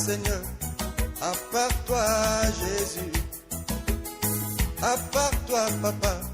Seigneur, à part toi, Jésus, à part toi, Papa.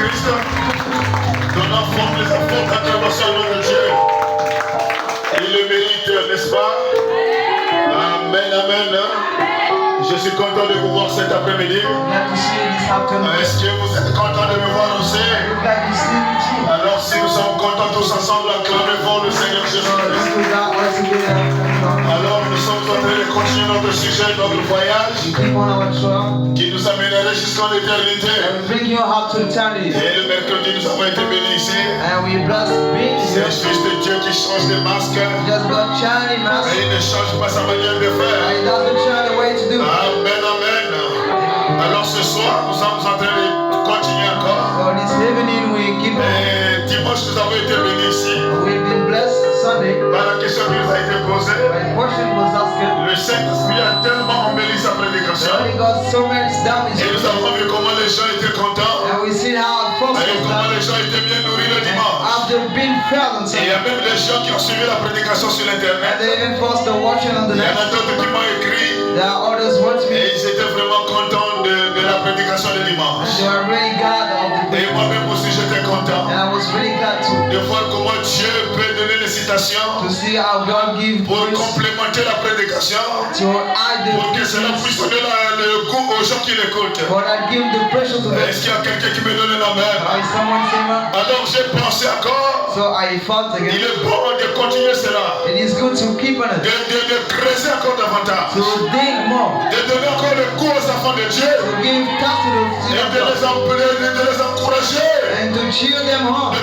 Jésus-Christ. Donnant forme les enfants d'intervention au nom de Dieu. Il le mérite, n'est-ce pas? Amen, amen. Je suis content de vous voir cet après-midi. Est-ce que vous êtes content de me voir aussi? Alors si nous sommes contents tous ensemble, acclamez-vous le Seigneur Jésus-Christ. Alors nous sommes en train de continuer notre sujet, notre voyage qui nous amènerait jusqu'en éternité. Et le mercredi nous avons été bénis ici. C'est le Fils de Dieu qui change de masque. Et il ne change pas sa manière de faire. Amen, amen. Alors ce soir nous sommes en train de continuer encore. Et dimanche nous avons été bénis ici. Par la question qui nous a été posée, le Saint-Esprit a tellement embelli sa prédication. Et nous avons vu comment les gens étaient contents. Et comment les gens étaient bien nourris le dimanche. Et il y a même des gens qui ont suivi la prédication sur l'internet. Il y en a d'autres qui m'ont écrit. Et ils étaient vraiment contents de la prédication du dimanche. Et moi-même aussi j'étais content de voir comment Dieu peut donner les citations pour complémenter la prédication, pour que cela puisse donner le goût aux gens qui l'écoutent. Est-ce qu'il y a quelqu'un qui me donne la main? Alors j'ai pensé encore, il est bon de continuer cela, de creuser encore davantage, de donner encore le goût aux enfants de Dieu, et de les encourager, de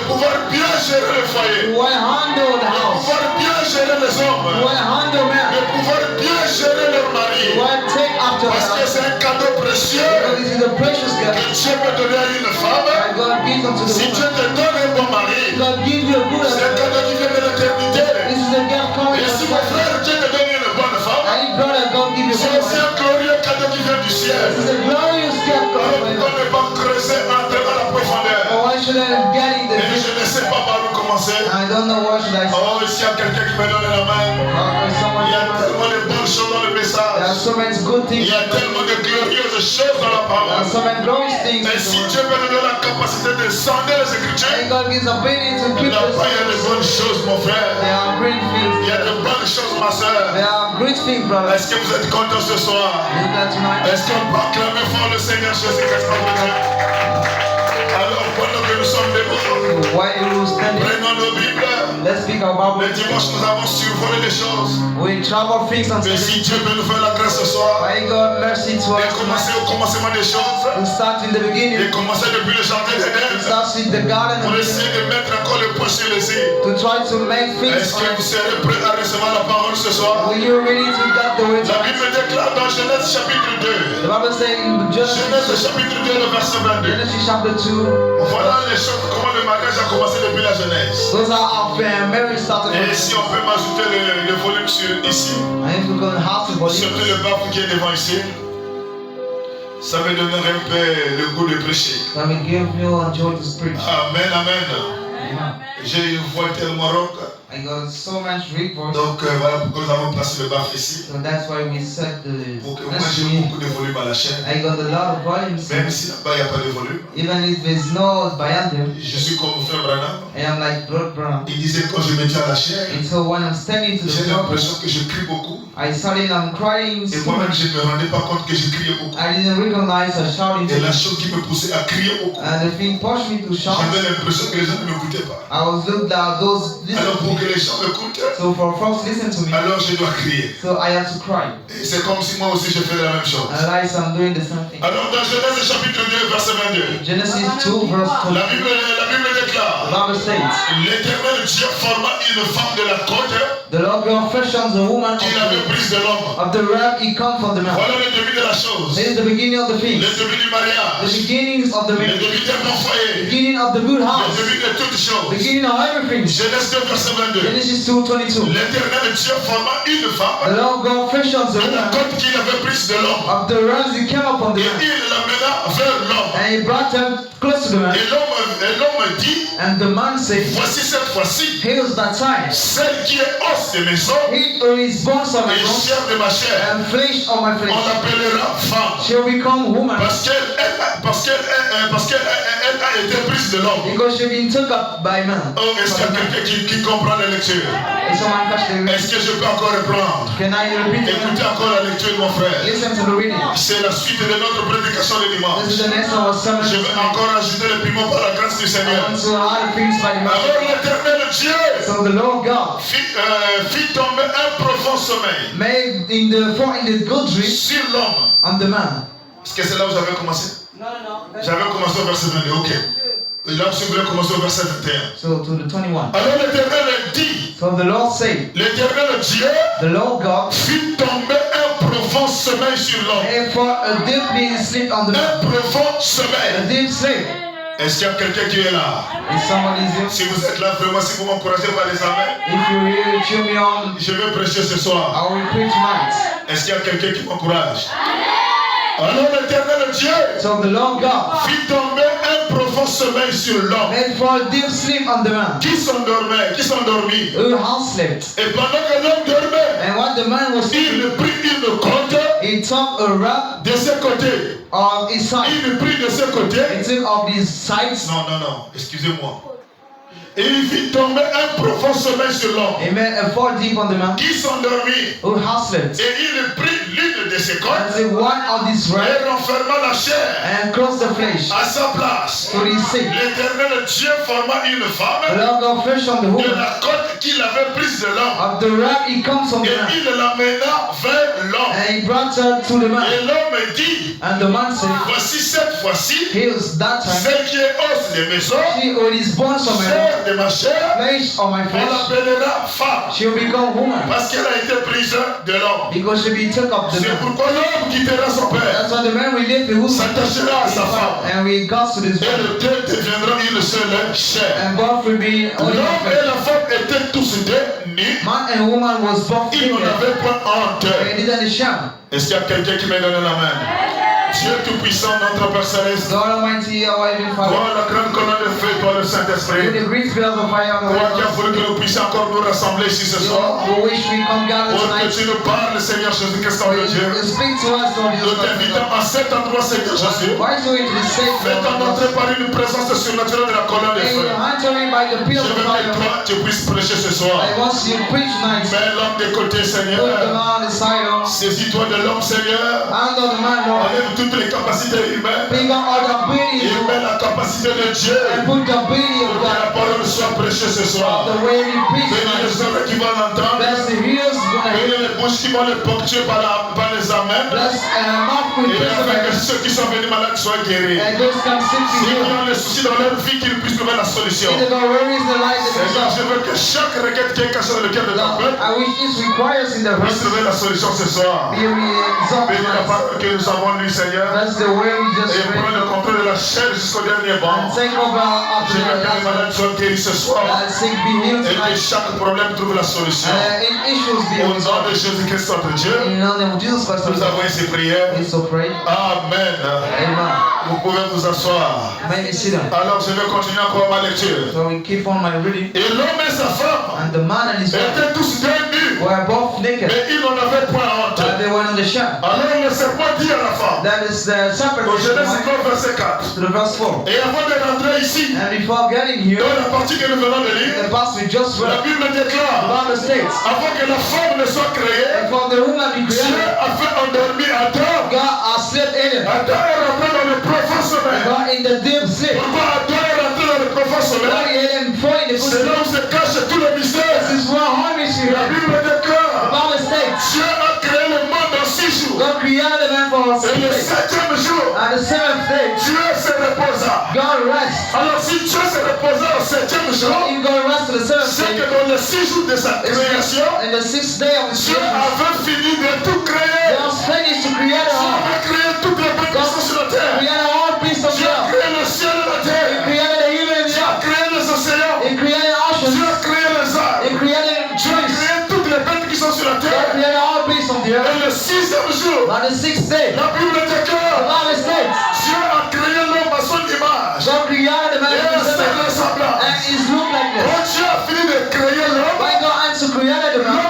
pouvoir bien gérer le foyer, de pouvoir bien gérer les hommes, de pouvoir bien gérer leur mari, parce que c'est un cadeau précieux que Dieu peut donner à une femme. Si Dieu te donne un bon mari, c'est un cadeau qui vient de l'éternité. Et si mon frère Dieu te donne une bonne femme, c'est aussi un glorieux cadeau qui vient du ciel. Alors pourquoi ne pas creuser, entrer dans la profondeur? Et je ne sais pas par où commencer. Oh, s'il y a quelqu'un qui me donne la main, il y a tellement de bonnes choses dans le message. Il y a tellement de glorieuses choses dans la parole. Et si Dieu me donne la capacité de sonder les Écritures, là-bas il y a de bonnes choses, mon frère. Il y a de bonnes choses, ma soeur. Est-ce que vous êtes contents ce soir? Est-ce qu'on peut acclamer fort le Seigneur Jésus-Christ? Alors, pendant que nous sommes debout, prenons nos Bibles. Le dimanche, nous avons survolé les choses. Mais si Dieu veut nous faire la grâce ce soir, et commencer au commencement des choses, et commencer depuis le jardin d'Éden, pour essayer de mettre encore le point sur les îles. Est-ce que vous serez prêts à recevoir la parole ce soir? La Bible déclare dans Genèse chapitre 2. Genèse chapitre 2, le verset 22. Voilà les choses, comment le mariage a commencé depuis la Genèse. Et si on peut m'ajouter le volume ici, surtout le bas qui est devant ici, ça me donnerait un peu le goût de prêcher. Amen, amen. J'ai une voix tellement rauque. Donc voilà pourquoi nous avons placé le baf ici. Pour que moi j'ai beaucoup de volume à la chaîne. Même si là-bas il n'y a pas de volume. Je suis comme mon frère Branham. Il disait quand je me tiens à la chaîne, j'ai l'impression que je crie beaucoup. Et moi-même je ne me rendais pas compte que je criais beaucoup. Et la chose qui me poussait à crier beaucoup, j'avais l'impression que les gens ne m'écoutaient pas. Alors pour que les gens m'écoutent, alors je dois crier. Et c'est comme si moi aussi je faisais la même chose. Alors dans Genèse chapitre 2 verset 22, la Bible déclare, l'Éternel Dieu forma une femme de la côte qu'il avait prise de l'homme. Voilà le début de la chose. Le début du mariage. Le début d'un bon foyer. Le début de toutes choses. Genèse 2 verset 22. L'Éternel Dieu forma une femme de la côte qu'il avait prise de l'homme. Et il l'amena vers l'homme. Et l'homme dit, voici cette fois-ci, celle qui est os os de mes os He who is bones of my et bones chair de ma chair. and flesh of my On flesh l'appellera femme. shall become woman, Parce qu'elle a été prise de l'homme. because she been took up by man. Oh, est-ce qu'il y a quelqu'un qui comprend la lecture? Is someone catch the reading? Est-ce que je peux encore reprendre? Can I repeat it? Écoutez encore la lecture, mon frère. Listen to the reading. C'est la suite de notre prédication le This is dimanche. the next one. Sermon. Je vais encore ajouter le piment par la grâce du I Seigneur. want to add things by the Alors l'Éternel Dieu So the Lord God fit tomber un profond sommeil made in the good dream sur l'homme. on the man. Est-ce que c'est là où j'avais commencé? Non. J'avais commencé au verset 22, ok. Et là, je voulais commencer au verset 21. So to the 21. Alors l'Éternel dit, So the Lord said, l'Éternel Dieu the Lord God fit tomber un profond sommeil sur l'homme. made for a deep sleep on the man. Un profond A sommeil. deep sleep. Est-ce qu'il y a quelqu'un qui est là? If somebody is here, Si vous êtes là, vraiment, si vous m'encouragez par les amens, if you're here, cheer me on. je vais prêcher ce soir. I will preach tonight. Est-ce qu'il y a quelqu'un qui m'encourage? Alors l'Éternel Dieu So the Lord God fit tomber un profond sommeil sur l'homme made for a deep sleep on the man qui s'endormit. who has slept. Et pendant que l'homme dormait, And what the man was sleeping, il prit une côte he took a rug de ses côtés. of his side. Il prit de ses côtés. He took of his sides. Non, excusez-moi. Et il fit tomber un profond sommeil sur l'homme He made a fall deep on the man qui s'endormit. who has slept. Et il prit l'une de ses And côtes took one of his rug et renferma la chair and crossed the flesh à sa place. to his seat. L'Éternel Dieu forma une The femme Lord God flesh on the de woman. la côte qu'il avait prise de l'homme. Of the rug he comes on the Et man. il l'amena vers l'homme. And he brought her to the man. Et l'homme dit, And the man said, voici cette fois-ci, here's that time. celle qui est os de mes os, She who is bones on my bone, chair de ma chair, flesh on my on flesh. l'appellera femme. She'll become woman. Parce qu'elle a été prise de l'homme. Because she'll be took up the C'est man. pourquoi l'homme quittera son père, That's why the man will leave the woman s'attachera à sa femme, and we goes to this et man. les deux deviendront une seule chair. And both will be only L'homme one et flesh. la femme étaient tous deux nus. Man and woman was both Ils n'en naked. avaient point honte. They didn't shame. Est-ce qu'il y a quelqu'un qui m'a donné la main? Dieu Tout-Puissant, notre Père Céleste, God Almighty, our Heavenly Father, toi la grande colonne de feu, toi le with Saint-Esprit, the great pillars of fire on the toi qui as Holy voulu que nous puissions encore nous rassembler ici ce soir, Ghost, we wish we come gather pour que tonight. tu nous parles, Seigneur Jésus-Christ, en You Dieu. speak to us, Lord Nous Jesus t'invitons à cet endroit, Seigneur Jésus. Why do it to be safe, Fais-toi Lord entrer Jesus? par une présence surnaturelle de la colonne de And feu. you're entering by the Je pillars veux of que fire. toi, tu puisses prêcher ce soir. I want you to preach tonight. Mets l'homme de côté, Put the Seigneur. man aside, Lord. Saisis-toi de l'homme, Seigneur. Hand on the man, Lord. Enlève toutes les capacités humaines. Pick up all the abilities, Et mets Lord. la capacité de Dieu. And put the ability of Que la God. parole soit prêchée ce soir. The way we preach Bénis les tonight. oreilles qui vont l'entendre. Bless the ears gonna hear. Bénis les bouches qui vont le ponctuer par les amens. Bless mouth with Et afin que praise ceux qui sont venus malades soient guéris. and those can seek to Ceux qui heal. ont des soucis dans leur vie, qu'ils puissent trouver la solution. In the God, where is the light that is Seigneur, up? je veux que chaque requête qui est cachée dans le cœur de ton Lord, peuple I wish this requires in the puisse verse trouver la solution ce soir. be resolved Bénis la tonight. parole que nous avons lue, Seigneur. That's the way we just Et prends le read. contrôle de la chair jusqu'au dernier banc. And take over up Je to veux the que les last malades soient guéris ce soir. one. Sick be healed Et que tonight. chaque problème trouve la solution. In issues be Au nom resolved. de Jésus-Christ, notre Dieu, In the name of Jesus Christ, nous avons ces prières. we so pray. Amen. Amen. Vous pouvez vous asseoir. May we sit down. Alors, je vais continuer encore ma lecture. So we keep on my reading. Et l'homme et sa femme And the man and his wife étaient tous deux nus, were both naked, mais ils n'en avaient point honte. but they were in the shadow. Alors le serpent dit à la femme, That is the serpent au Genèse to 9, verset 4, the verse 4. et avant de rentrer ici, And before getting here, dans la partie que nous venons de lire, the verse we just la read, Bible the déclare, Bible states, avant que la femme ne soit créée, before the woman be Dieu created, a fait endormir Adam. God has slept in it. Adam est rentré dans le profond sommeil. God in the deep sleep. Pourquoi Adam est rentré dans le profond God sommeil? in him before in the good C'est là sleep. où se cache tout le mystère. This is where harm is La here. Bible The déclare, Bible states, Dieu a créé le monde en 6 jours. God created the man for us. Et le 7e jour, And the seventh day, Dieu se reposa. God rests. Alors si Dieu se reposa au 7e jour, If God rests to the seventh c'est que day, dans les 6 jours de sa création, in the sixth day of his Dieu creation, avait fini de tout créer. God was finished to create Dieu all. avait créé toutes les bêtes qui sont sur la terre. Created all beasts of Dieu a God. créé le ciel et la He terre. created the heaven and the Dieu a earth. créé les océans. He created oceans. Dieu a créé les He arbres. created Dieu a trees. créé toutes les bêtes qui sont sur la God terre. created all beasts of the Et earth. le 6e jour, On the sixth day, la Bible the déclare, Bible states, Dieu a créé l'homme à son image. God created the man Et in à his sa image ressemblance. and his look like this. Quand Dieu a fini de créer l'homme, When God had to create the man,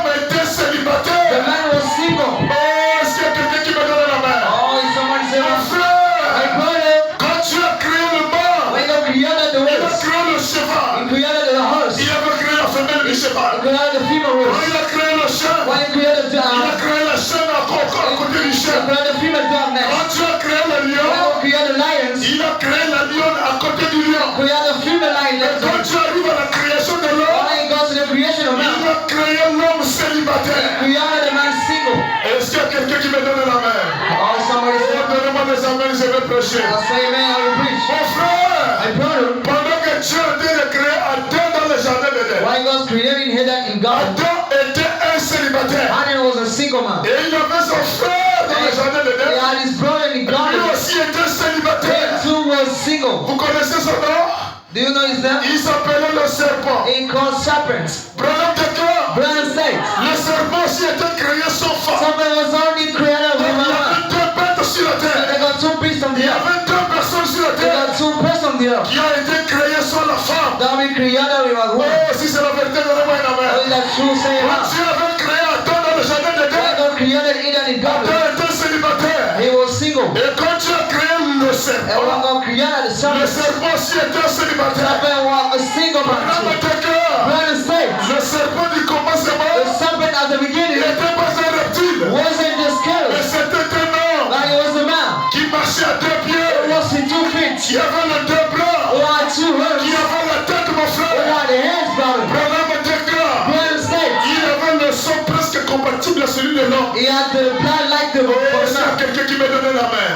created the female darkness. Quand Dieu a créé le lion, God created the lions. il a créé la lionne à côté du lion. Created the female lion. Et quand Dieu arrive à la création de l'homme, When he goes to the creation of man, il a créé l'homme célibataire. created the man single. Est-ce qu'il y a quelqu'un qui me donne la main? Oh, somebody say, Donnez-moi des amens, je vais prêcher. I'll say amen, I will preach. Mon frère, My brother, pendant que Dieu a été créé Adam dans le jardin d'Éden, when God created Eden in God, Adam était un célibataire. Adam was a single man. Et il avait son frère dans le jardin He d'Éden. had his brother in Lui God. aussi était célibataire. He too was single. Vous connaissez son nom? Do you know his name? Il s'appelait le serpent. He called serpents. Branham déclare, Brother said, le serpent aussi était créé sans femme. serpent was only created Donc with il y one man. avait deux bêtes sur la They terre. got two beasts on Il the y earth. avait deux personnes sur la They terre got two persons on the earth. qui ont été créées sans la femme. That we created with one. Oh, si c'est la vérité, donnez-moi une What amen. is that true saying? Quand Dieu avait créé Adam dans le jardin When d'Éden, God created Eden in God, Adam était célibataire. he was single. Et quand Dieu a créé le And when serpent, God created the le serpent, serpent aussi était célibataire. serpent was a single man Branham too. déclare, Brother said, le serpent du the commencement serpent at the il beginning n'était pas un reptile, wasn't the mais scale, c'était un homme but he was a man. qui marchait à deux He pieds, was in 2 feet. qui avait les deux bras, Who had 2 qui hands. avait la tête, mon Who frère. had the hands, brother. Branham déclare, Brother said, il avait le son presque compatible à celui de l'homme. he had the blood like the Oh, for the c'est man. quelqu'un qui me donnait la main.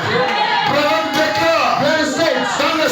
Branham déclare, Brother said, dans le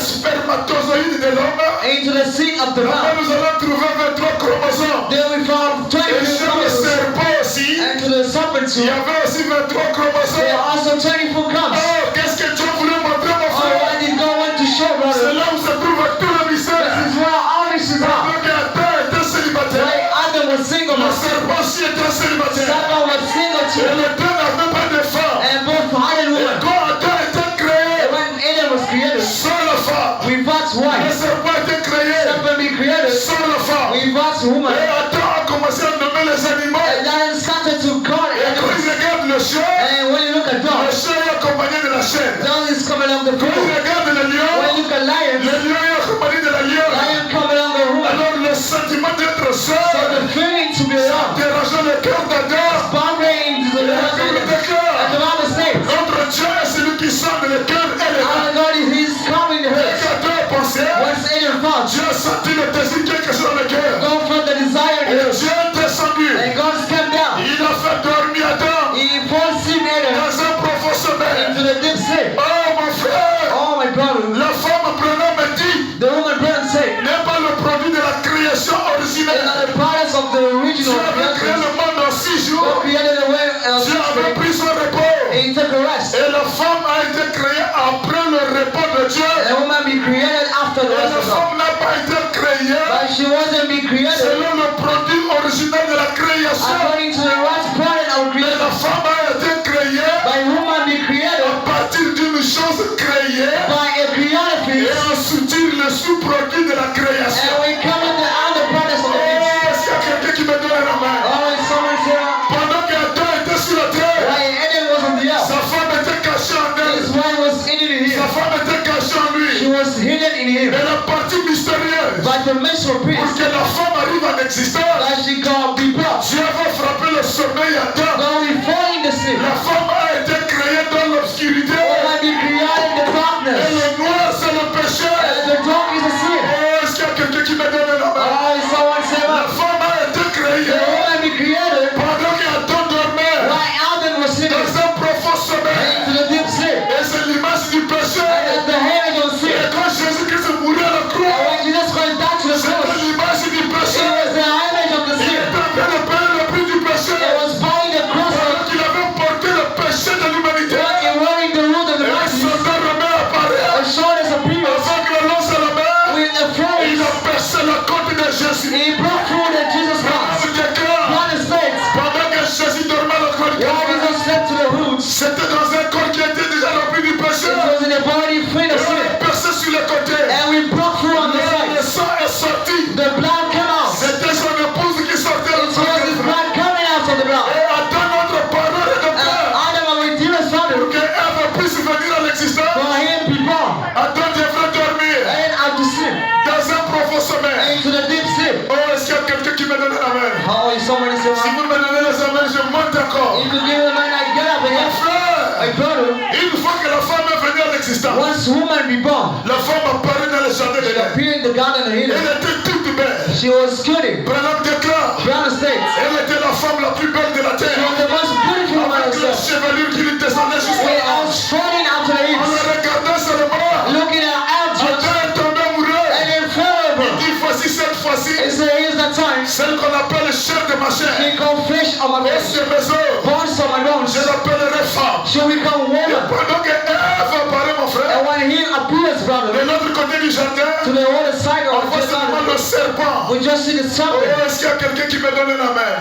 spermatozoïde de l'homme, into the seed of the là-bas man. nous allons trouver 23 chromosomes. Then we found Et 22 chez le chromosomes. serpent aussi, And to the serpent il y too, avait aussi 23 there chromosomes. are also 24 comes. Oh, qu'est-ce que Dieu voulait montrer, mon Oh, frère? what did God want to show, C'est brother? là où se trouve tout le mystère. This is where all this is at. Donc Adam était célibataire, Why Adam was single, le man. serpent aussi était célibataire. Serpent was single Et too. les deux n'avaient pas de femme. And both had and Et woman. quand Adam était créé And when Adam was created, sans la femme, without le wife, serpent était créé serpent be created sans la femme. without woman. Et Adam a commencé à nommer les animaux. And then started to call Et quand il animals. regarde le chien, And when you look at le dog, chien est accompagné de la chaîne. dog is coming along the Quand il road. regarde le lion, When you look at lion, le lion est accompagné de la lionne. lion coming along the road. Alors le sentiment d'être So seul the feeling to be alone, dérangeait le cœur d'Adam. boundary into the Et heart comme of le the déclare, and the Bible says, notre Dieu est celui qui sonde le cœur et les our reins. God is coming to Et hurt. qu'Adam pensait, Once Adam found, Dieu a senti le désir quelque chose dans le cœur. God felt the desire Et to Dieu est descendu. and God came down. Il a fait dormir Adam He forced him Adam dans un profond sommeil. into the deep sleep. Oh mon frère, Oh my brother, la femme Branham me dit, the woman brother said, n'est pas le produit de la création they are originelle. the products of the Dieu original avait créé creation. le monde en 6 God jours. created the way Dieu avait pris son repos. and he took a rest. Et la femme a été créée après le repos de Dieu. And the woman be created after the Et rest la of God. femme n'a pas été créée But she wasn't be created selon le produit original de la création. according to the right product of Mais la creation. femme a été créée By woman be created à partir d'une chose créée by a created et thing. ensuite le sous-produit de la création. And we come in the other products of the things. Oh, est-ce qu'il y a quelqu'un qui me donne la main? Oh, is someone here? Pendant qu'Adam était sur la terre, Why Adam was on the earth? sa femme était cachée en His elle. wife was hidden in Sa him. femme était cachée en She lui. was hidden in him. Et la partie mystérieuse, But the mystery pour priest que la femme arrive en existence, that she got be brought. Dieu va frapper le sommeil à Adam. God will fall in the sleep. La femme a été créée dans l'obscurité. Woman be created in the Et darkness. le noir, c'est le péché. And the dark is the sin. Oh, est-ce qu'il y a quelqu'un qui me donne la main? Oh, is someone say La that? femme a été The créée woman be created pendant qu'Adam dormait why Adam was sleeping dans un profond sommeil. into the deep sleep. Et c'est l'image du péché. And at the hand of sin. Et quand Jésus-Christ est mouru à la And croix, when Jesus Christ died to the c'était cross, l'image du it péché. was the image of the Il sin. était en train de payer le prix du péché. It was buying the cross Pendant qu'il avait porté le péché de l'humanité. and wearing the root of the Et le righteous. soldat romain apparaît. A sword as a priest Avec le lance à la main, with a il flourish. a percé la côte de Jésus. He broke through the Jesus Christ. Je déclare, One states, pendant que Jésus dormait à la côte, while Jesus slept to the roots, c'était dans un corps qui était déjà rempli du péché. it was in a body free Et of on sin. a percé sur les côtés. And we broke through on the Le sides. sang est sorti. The blood came out. C'était son épouse qui sortait It le was his sang. blood coming out of the blood. Et Adam, notre parole et notre père, Adam, our Redeemer's Father, pour que Ève puisse venir à l'existence, for him be born Adam devrait dormir and out to sleep, dans un profond sommeil. into the deep sleep. Oh, est-ce qu'il y a quelqu'un qui me donne la main? How is somebody say, Si vous me donnez les amens, je monte encore. if you give a man, I get up Mon again. frère, My My brother, Une fois que la femme est venue à l'existence, once woman be born, la femme apparaît dans le jardin de she l'Éden. appeared in the garden of Elle Eden. était toute belle. She was skinny. Branham déclare, Brown states, elle était la femme la plus belle de la she terre. was the most beautiful woman Avec les herself. chevelures qui lui descendaient jusqu'à With la out straining out to the En hips, la regardant seulement, looking at Adam objects, est tombé amoureux. and then fell Il over. dit, voici cette fois-ci, And so here's the time. celle qu'on appelle chair de ma chair. She become flesh on my Et bones, ce maison, bones on my bones. je l'appellerai femme. She will become Et woman. pendant que Ève apparaît, mon frère, And when he appears, de brother, l'autre côté du jardin, to the other side on of voit the seulement garden, le serpent. we just see the Oh, serpent. est-ce qu'il y a quelqu'un qui me donne la main?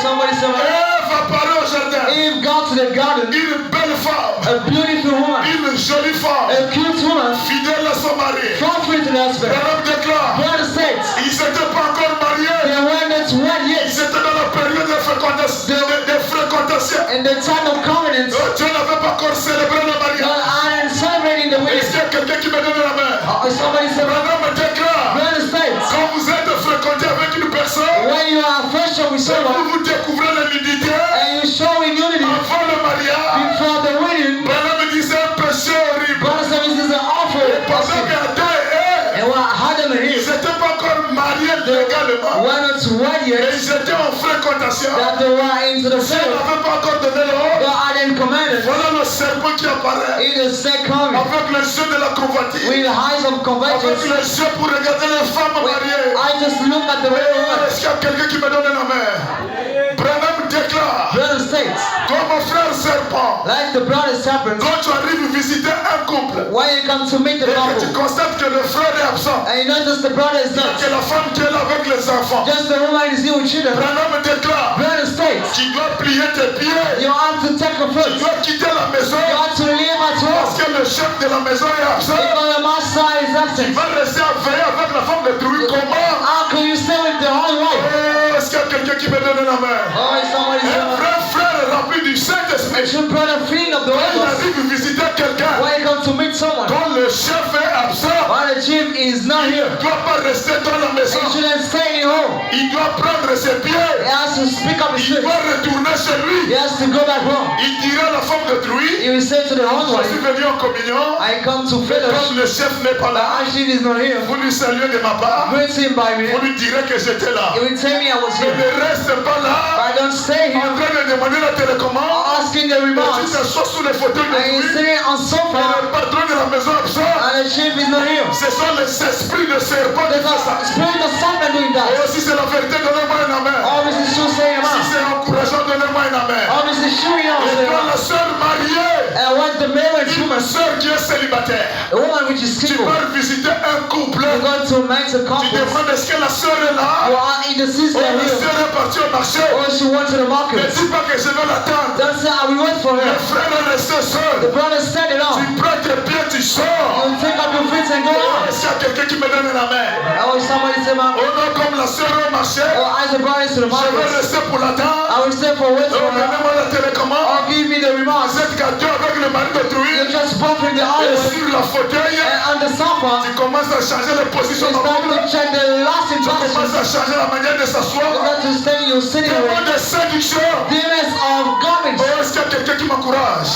Somebody said, Ève apparaît au jardin. Eve got to the garden, Une belle femme. a beautiful woman, Une jolie femme. a cute woman, Fidèle à son mari. faithful to the husband. Branham déclare, Brother states, ils n'étaient pas encore mariés. they were not wed Ils yet. étaient dans la période de fréquentation. De fréquentation. In the time of covenant, Oh, Dieu n'avait pas encore célébré le God mariage. are celebrating the Est-ce wedding. qu'il y a quelqu'un qui me donne la main? Somebody said, Branham déclare, Brother states, quand vous êtes fréquenté avec une personne, when you are affection with et someone, vous découvrez la nudité and you show in unity avant le mariage, before the wedding, Branham disait un péché horrible. brother said this is an awful Pendant person. qu'Adam et Ève, And what Adam and ils Eve n'étaient pas encore mariés légalement. were not wed Et yet, ils étaient en fréquentation. that they were into the Dieu field. n'avait pas encore donné l'ordre. God hadn't commanded. Voilà le serpent qui apparaît In the second, avec les yeux de la convoitise, with eyes of avec convergence, les yeux pour regarder les femmes mariées. I just look at the wedding woman. Est-ce qu'il y a quelqu'un qui me donne la main? Branham déclare, Brother states, comme mon frère serpent, like the brother serpent, quand tu arrives visiter un couple when you come to meet the et que tu couple, constates que le frère est absent, and you notice the brother is et not, que la femme qui est là avec les enfants, just the woman is here with children, Branham déclare, brother states, tu dois plier tes pieds, you have to take a tu foot. dois quitter la maison You have to leave at home. parce que le chef de la maison est absent. Because the master is Tu absent. vas rester à veiller avec la femme de Trouille. Comment? How can you stay with the whole wife? Oh, est-ce qu'il y a quelqu'un qui me donne la main? Oh, somebody Un said, vrai frère rempli du Saint-Esprit. your brother feeling of the Quand il Holy Ghost. arrive visiter quelqu'un, When you come to meet someone, quand le chef est absent, while the chief is not il here, ne doit pas rester dans la maison. he shouldn't stay in home. Il doit prendre ses He pieds. has to speak up his Il spirit. doit retourner chez lui. He has to go back home. Il dira à la femme de Trouille, He will say to the je suis husband, venu en communion. I come to Comme fellowship. le chef n'est pas But là, Ashton is not here. vous lui saluez de ma part. Greet him by me. Vous lui direz que j'étais là. He will tell me I was Mais here. ne reste pas là But I don't stay en here train de demander la télécommande. asking the Et tu remarks. t'assois sous le fauteuil de And he's Trouille. sitting on Et sofa le patron de la maison absent. and the chief is not here. Ce sont les esprits de serpent qui There's font ça. a spirit of serpent doing Et that. si c'est la vérité, donnez-moi un amen. Obviously, she'll say Si amen. c'est encourageant, donnez-moi un amen. Obviously, she will not Et say quand amen. la sœur mariée, And what the marriage une woman, sœur qui est célibataire, a woman which is tu single, vas visiter un couple. you go to meet a Tu couple. demandes est-ce que la sœur est You là? are in the Oh, sister la here. sœur est partie au marché. Or she went to the Ne market. dis pas que je vais l'attendre. Don't say, I will wait for Le her. frère est resté The seul. brother stand it Tu on. prends tes pieds, tu sors. You take up your feet and go out. Est-ce qu'il y a quelqu'un qui me donne la main? Or somebody say, man, Oh non, comme la sœur au marché, or as the brother is to the je vais market, rester pour l'attendre. I will stay for wait Oh, for her. donnez-moi la télécommande. Or give me the remarks. Cette gâteau avec le mari de Trouille. You just bump in the Et hallway sur la fauteuil, and on the sofa, tu commences à changer la you position de start to check the last Tu commences impression. à changer la manière de You s'asseoir. got to stay in your sitting Demande room. de séduction. Demons of garments. Oh, est-ce qu'il y a quelqu'un qui m'encourage?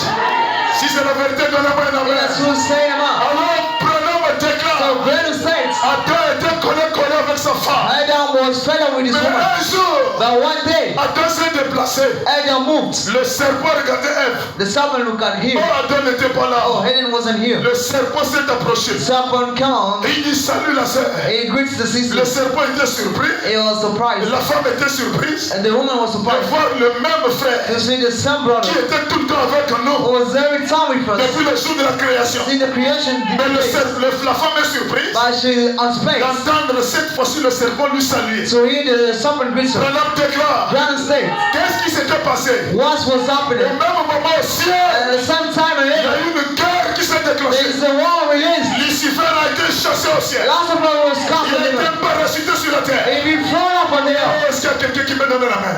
Si c'est la vérité, donnez-moi un amen. Yes, who say them out. Alors, prenons me déclare. So brother states, Adam était collé avec sa femme. Adam was fed up with his Mais woman. un jour, But one day, Adam s'est déplacé. Adam moved. Le serpent regardait Ève. The serpent looked at him. Oh, Adam n'était pas là. Oh, Eden wasn't here. Le serpent s'est approché. The serpent come. Et il dit salut la sœur. He greets the sister. Le serpent était surpris. He was surprised. La femme était surprise And the woman was de surprised voir le même frère to see the same brother qui était tout le temps avec who nous was every time with us. depuis le jour de la création. See the creation Mais did la femme est surprise but she on space d'entendre cette fois-ci le serpent lui saluer. to hear the serpent greets her. Branham déclare, Brother states, qu'est-ce qui s'était passé? what was Au happening? même moment au ciel, At the same time in il y a heaven, eu une guerre qui s'est déclenchée. there is a war released. Lucifer a été chassé au ciel. Lucifer was cast Il on a été heaven. parachuté sur la terre. He been thrown up on the Oh, earth. est-ce qu'il y a quelqu'un qui me donne la main?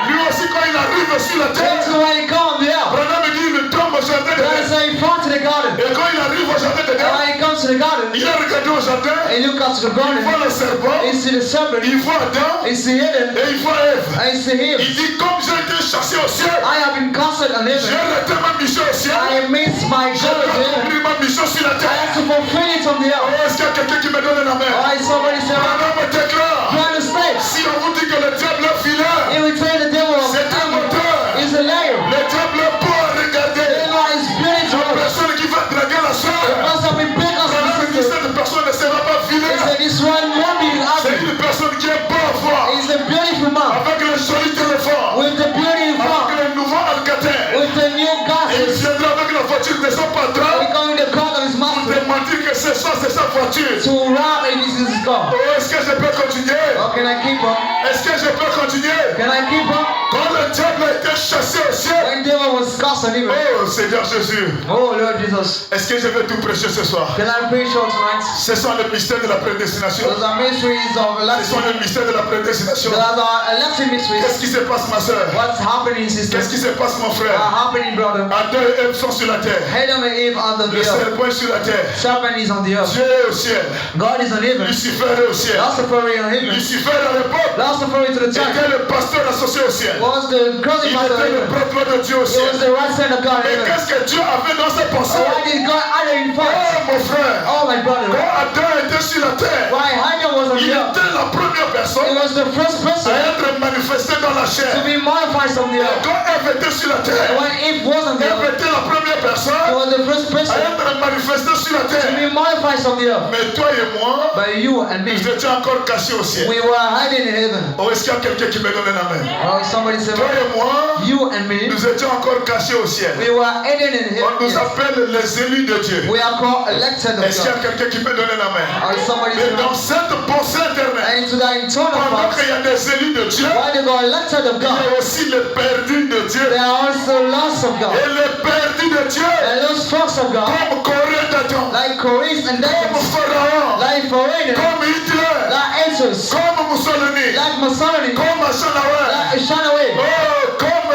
Lui aussi, quand il arrive sur la terre, That's why he come on the earth. Branham dit il tombe au jardin de Brother Dieu. say he fought to the garden. Et quand il arrive au jardin de And Dieu, when he comes to to the garden, Il a regardé au jardin. and he looked out to the Il voit garden, le serpent. he see the serpent, Il voit Adam. he see Eden, Et il voit Ève. and he see him. Il dit, comme j'ai été chassé au ciel, I have been casted on j'ai heaven. raté ma mission au ciel. I missed my Je goal dois to heaven. accomplir ma mission sur la I terre. have to fulfill it on the Oh, earth. est-ce qu'il y a quelqu'un qui me donne la main? Why somebody say, Madame me déclare. you understand? Si on vous dit que le diable est filaire, He will tell the devil c'est un moteur. is a liar. Le diable est beau à The regarder. devil is beautiful. La personne qui va draguer la The soeur. must have been big as Madame me dit, a sister. cette personne ne sera pas He filaire. said, this one won't be C'est ugly. une personne qui est beau à voir. He's a beautiful man Avec le joli téléphone. with the beautiful Avec car, le nouveau Alcatel. with the new Et il glasses. viendra avec la voiture de son patron. Becoming the car of his Pour master te mentir que ce soir c'est sa voiture. to rob and this is his car. Oh, est-ce que je peux continuer? Oh, can I keep up? Est-ce que je peux continuer? Can I keep up? Quand le diable a été chassé au ciel. When devil was cast on him. Oh Seigneur Jésus. Oh Lord Jesus. Est-ce que je vais tout prêcher ce soir? Can I preach on tonight? Ce sont les mystères de la prédestination. Those are mysteries of Ce election. sont les mystères de la prédestination. Those are election Qu'est-ce mysteries. qui se passe ma soeur? What's happening, sister? Qu'est-ce qui se passe mon What's frère? happening, brother? Adam et Ève sont sur la terre. Adam and Eve on the Le earth. serpent est sur la terre. Serpent is on the earth. Dieu est au ciel. God is on heaven. Lucifer est au ciel. Lucifer is on heaven. Lucifer à l'époque Lucifer to the church. était le pasteur associé au ciel. Was the crossing Il master of était le heaven. propre de Dieu au He was ciel. the right hand of God in Et heaven. qu'est-ce que Dieu avait dans ses So pensées? why did God utter in Oh fact? mon frère, Oh my brother. quand Adam était sur la terre, Why Adam was on il the earth? était la première He personne was the first person à être manifesté dans la to chair. be modified from the Et earth. quand Ève était sur la And terre, when Eve was on the Ève earth, était la première he personne was the first à person être manifesté sur la to terre. be modified from the earth. Mais toi et moi, But you and me, nous étions encore cachés au ciel. we were hiding in heaven. Oh, est-ce qu'il y a quelqu'un qui me donne la main? Oh, somebody said, Toi et moi, you and me, nous étions encore cachés au ciel. we were hidden in On nous heaven. appelle les élus de Dieu. We are called elected of Est-ce qu'il y a God. quelqu'un qui peut donner la main? Or somebody Mais said, dans cette pensée éternelle, and into that internal pendant part, qu'il y a des élus de Dieu, why they got elected of il y God, a aussi les perdus de Dieu. they are also lost of God. Et les perdus de Dieu, And those folks of God, comme Corée d'Adam, like Koreans and comme Davids, Pharaon, like Foreign, comme Hitler, like Answers, comme Mussolini, like Mussolini, comme Eisenhower, like Shanaway, oh, comme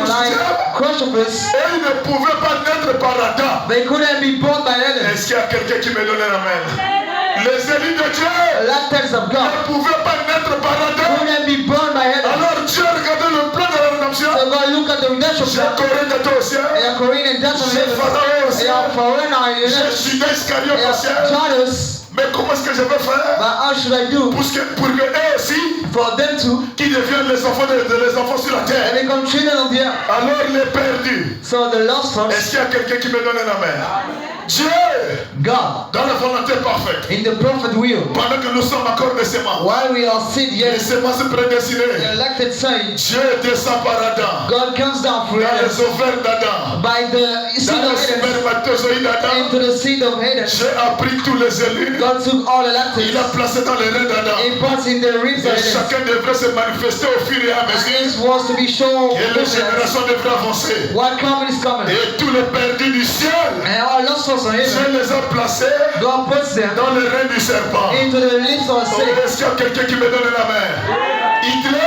like Khrushchev. Khrushchevs. Et ils ne pouvaient pas naître par Adam. They couldn't be born by Adam. Est-ce qu'il y a quelqu'un qui me donne la main? Les élus de Dieu Electeds of ne God pouvaient pas naître par Adam. couldn't be born by Adam. Alors Dieu a regardé le plan de la rédemption. So God look at the redemption J'ai plan. Corée d'Adam au ciel. They are Korean and Dutch on J'ai heaven. Pharaon au They ciel. are Foreign on J'ai heaven. Judas Iscariote They au are ciel. Judas. Mais comment est-ce que je vais faire But how should I do pour que eux aussi, for them to qui deviennent les enfants, les enfants sur la terre, become children of the earth? alors les perdus. So the lost Est-ce ones, qu'il y a quelqu'un qui me donne la main? Dieu, God, dans la volonté parfaite, in the prophet will, pendant que nous sommes encore des semences, while we are seed les yet, semences the prédestinées, elected saints, Dieu descend par Adam, God comes down for dans les Adam ovaires d'Adam, by the seed dans les of Adam spermatozoïdes d'Adam. into the seed of Adam. Dieu a pris tous les élus, God took all il elected, a placé dans les reins d'Adam. he puts in the ribs of Et Adam. chacun devrait se manifester au fur et à And mesure. this was to be shown Et les générations devraient avancer. what coming is coming. Et tous les perdus du ciel, And all lost ones on Dieu heaven, les a placés God puts them dans les reins du serpent. into the lips of Oh, Satan. est-ce qu'il y a quelqu'un qui me donne la main? Hitler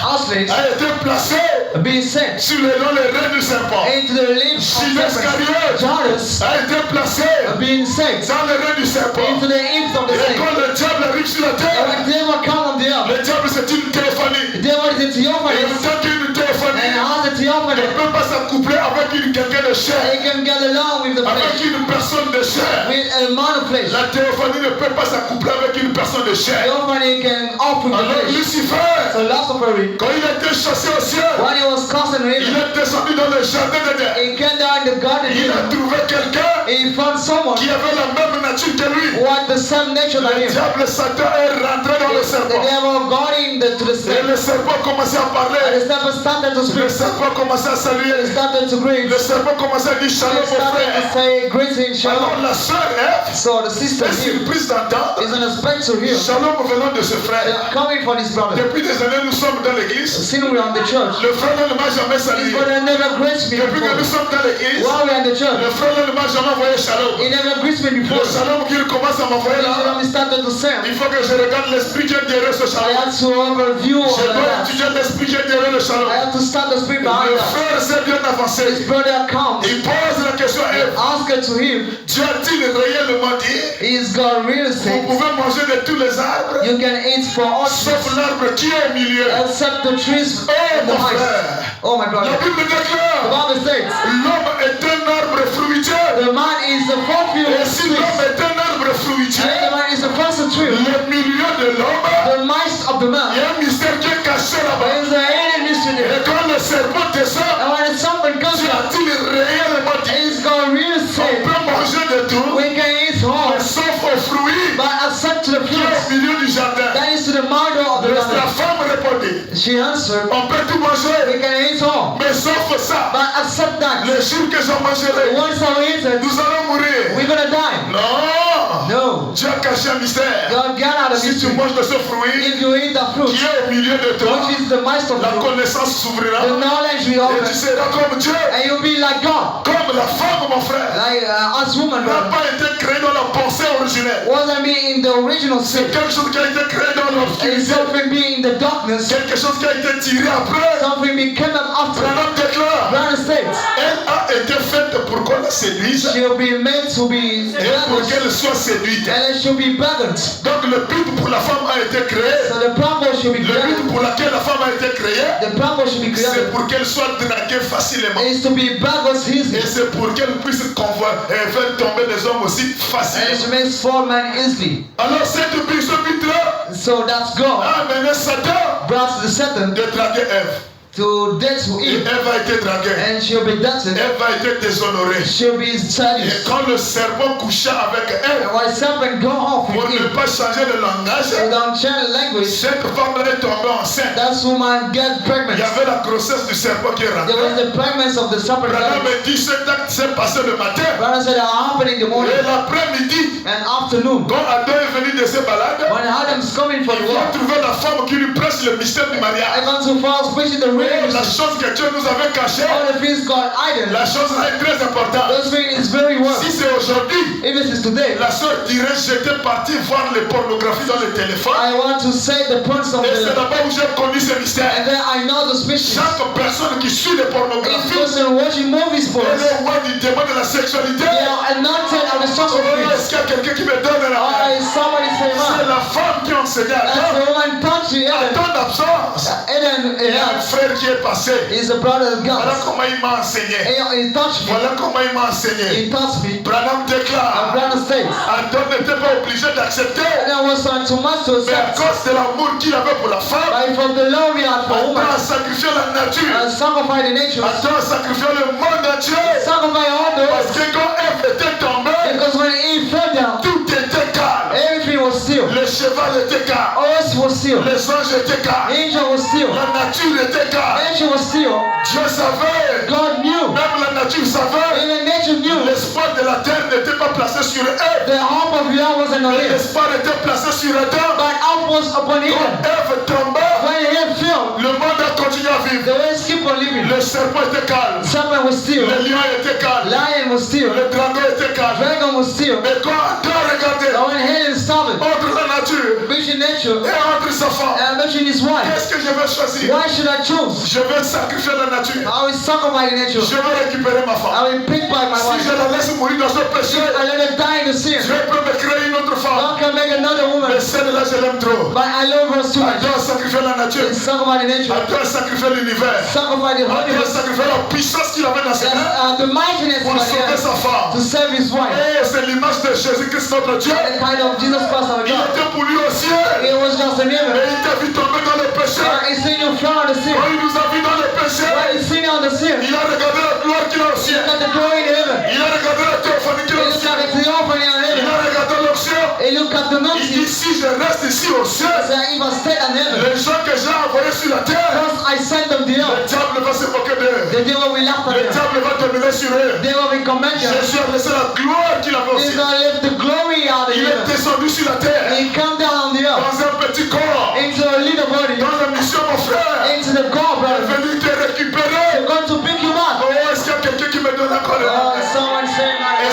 Auschwitz a été placé being sent dans les reins du serpent. into the lips of Judas serpents. Iscariote Judas a été placé being sent dans les reins du serpent. into the lips of the Et snake. quand le diable arrive sur la And terre, when devil come on the earth, le diable c'est une téléphonie. the devil is into your Et en face tant qu'une and téléphonie, has a ne theophany. peut pas s'accoupler avec quelqu'un de chair, They can get along with the avec flesh, une personne de chair. with a man of flesh. La téléphonie ne peut pas s'accoupler avec une personne de chair. Theophany can off with the Alors flesh. Lucifer, So Lucifer, quand il a été chassé au ciel, when he was cast in il heaven, est descendu dans le jardin d'Éden. he came down in the garden. Il a trouvé quelqu'un He found someone qui avait la même nature que lui. who had the same nature than Le him. diable Satan est rentré dans le The serpent. devil got to the Et snake. le serpent a commencé à And parler. the serpent started to Le speak. serpent a commencé à He saluer. started to greet. Le serpent a commencé à dire He shalom mon started to frère. say greeting, Alors shalom. la sœur Ève So the sister est here surprise d'entendre is unexpected here. shalom venant de ce They frère. are coming from his brother. Depuis des années, nous sommes dans l'église. Since we are in the church, Le frère ne m'a jamais his salué. brother never graced me Depuis que before. nous sommes dans l'église, While we are in the church, le frère ne m'a jamais envoyé Shalom. He never greets me before. Le Shalom qu'il commence à m'envoyer là, He started to send. il faut que je regarde l'esprit qui est derrière ce I Shalom. had to overview all Je dois that. étudier l'esprit qui est derrière le Shalom. I had to start the spirit behind Le that. frère s'est bien avancé. His brother comes. Il pose la question à Ève. Ask it to him. Dieu a-t-il réellement dit, He's got real vous estate. pouvez manger de tous les arbres, You can eat for all sauf l'arbre qui est au milieu. except the trees in the Mon heights. frère, Oh my la brother. Bible The déclare, Bible states l'homme est un arbre fruitier. the man is the fourth field Et of si trees. l'homme est un arbre fruitier, And the man is the first tree. le milieu de l'homme, The midst of the il y man. a un mystère qui est caché là-bas. There is a hidden mystery Et there. quand le serpent descend, And when the serpent comes Dieu out, a-t-il réellement dit, it's got real on estate. peut manger de tout, We can eat all, sauf aux fruits but except to the qui est au fruits. milieu du jardin. That is to the margin of the La garden. femme répondit, She answered, on peut tout we manger, can eat all, mais sauf ça. but except that. Le jour que j'en mangerai, Once I eat it, nous allons mourir. we're gonna die. Non. No. Dieu a caché un mystère. God got out of Si tu mystery. manges de ce fruit If you eat the fruit, qui est au milieu de toi, which is the midst of la the fruit, connaissance s'ouvrira the knowledge will et open, tu seras comme Dieu, and you'll be like God. comme la femme, mon frère. Like us woman, N'a brother. pas été créé dans la pensée originelle. Wasn't being in the original C'est state. quelque chose qui a été créé dans It's l'obscurité. something being in the darkness. Quelque chose qui a été tiré après. Something being came up after. Branham déclare, Brother states, elle a été faite pour qu'on la séduise she'll be made to be et pour beggars, qu'elle soit séduite. and then she'll be beggars. Donc le but pour la femme a été créé. So the purpose she'll be Le but created, pour laquelle la femme a été créée, the purpose she'll be c'est created pour qu'elle soit draguée facilement. is to be beggars easily, Et c'est pour qu'elle puisse faire tomber des hommes aussi and facilement. it makes fall men easily. Alors ce but-là So that's God a amené Satan brought the Satan de draguer Ève. to death to Et Eve, Ève a été draguée. and she'll be dancing. Ève a été déshonorée. She'll be Et childish. quand le serpent coucha avec Ève, And when serpent go off pour with ne Eve, pas changer de langage, they don't change language. cette femme est tombée enceinte. That woman get Il pregnant. y avait la grossesse du serpent qui est There rentrée. was the pregnancy of the serpent. Branham me dit cet acte s'est passé le matin. Brother said that happened in the morning Et l'après-midi, and afternoon. quand Adam est venu de ses balades, When Adam's coming from il the va world, trouver la femme qui lui prêche le mystère du mariage. I want to first preaching the real La message. chose que Dieu nous avait cachée, All the things God hidden. la chose là est très importante. Those things is very Si well. c'est aujourd'hui, If it is today, la sœur dirait j'étais parti voir les pornographies dans le téléphone. I want to say the points of Et c'est the, là-bas où j'ai connu ce mystère. and then I know the species. Chaque personne qui suit les Each pornographies, person watching movies for elle us, est roi du démon de la sexualité. they are anointed of the Oh, sons of God. est-ce qu'il y a quelqu'un qui me donne la Oh, main? is somebody say C'est man? la femme qui enseignait à That's Adam. the woman touching À Eden. ton absence, Eden, il y a un yeah, frère qui est passé. is a brother of Voilà God. comment il m'a enseigné. He touched me. Voilà comment il m'a enseigné. He touched me. Branham And déclare, brother states, Adam n'était pas obligé d'accepter, and I was on to much to mais à accept. cause de l'amour qu'il avait pour la femme, But from the love we had for Adam woman, a sacrifié la nature. and sacrifice the nature, Adam a sacrifié le monde entier. sacrifice all Parce those, que quand Ève était tombée, because when Eve fell down, tout était calme. everything was still. Le cheval était calme. Earth was still. Les anges étaient calmes. Angel was still. La nature était calme. Nature was still. Dieu savait. God knew. Même la nature savait. Even nature knew. L'espoir de la terre n'était pas placé sur Ève. The hope of the earth wasn't on Mais Eve, l'espoir était placé sur Adam. but hope was upon Quand Eden. Ève tombait, When Eve fell, le monde a continué à vivre. the waves keep on living. Le serpent était calme. Serpent was still. Le lion était calme. Lion was still. Le dragon était calme. Dragon was still. Mais quand Adam regardait But when Helen started, entre la nature vision nature, et entre sa femme, and vision his wife, qu'est-ce que je vais choisir? why should I choose? Je vais sacrifier la nature. I will sacrifice the nature. Je vais récupérer ma femme. I will pick by my Si wife. je la laisse mourir dans ce péché, I let her die in the sin. Dieu peut me créer une autre femme. God can make another woman, Mais celle-là, je l'aime trop. but I love her too much. Adam a sacrifié la nature. Sacrifice the nature. Adam a sacrifié l'univers. Sacrifice the Adam a universe. sacrifié la puissance qu'il avait dans ses mains The mightiness pour of sauver God sa femme. to save his wife. Oh, c'est l'image de Jésus-Christ, notre Dieu. And the kind of Jesus Christ our Il God. était pour lui au ciel. It was just a Mais name. il t'a vu tomber dans le péché. He seen you fall on the sin. Quand il nous a vu dans le péché, When he seen you on the sin, il a regardé la gloire qu'il a au he ciel. looked at the glory in heaven. Il a regardé la théophanie qu'il He a au looked ciel. at the theophany in Il heaven. a regardé l'onction. He looked at the Il mercy. dit si je reste ici au ciel, So if I stayed on heaven, les gens que j'ai envoyés sur la terre, first I sent them to le earth. diable va se moquer d'eux. The devil will laugh at Le them. diable va dominer sur eux. The devil will commend them. Jésus a laissé la gloire qu'il avait au He's ciel. gonna lift the glory out of Il est heaven. descendu sur la terre He come down on the earth dans un petit corps, into a little body, dans la mission, mon frère. into the God, Il est brother. venu te récupérer. They're going to pick you up. Oh, est-ce qu'il y a quelqu'un qui me donne encore le Someone say my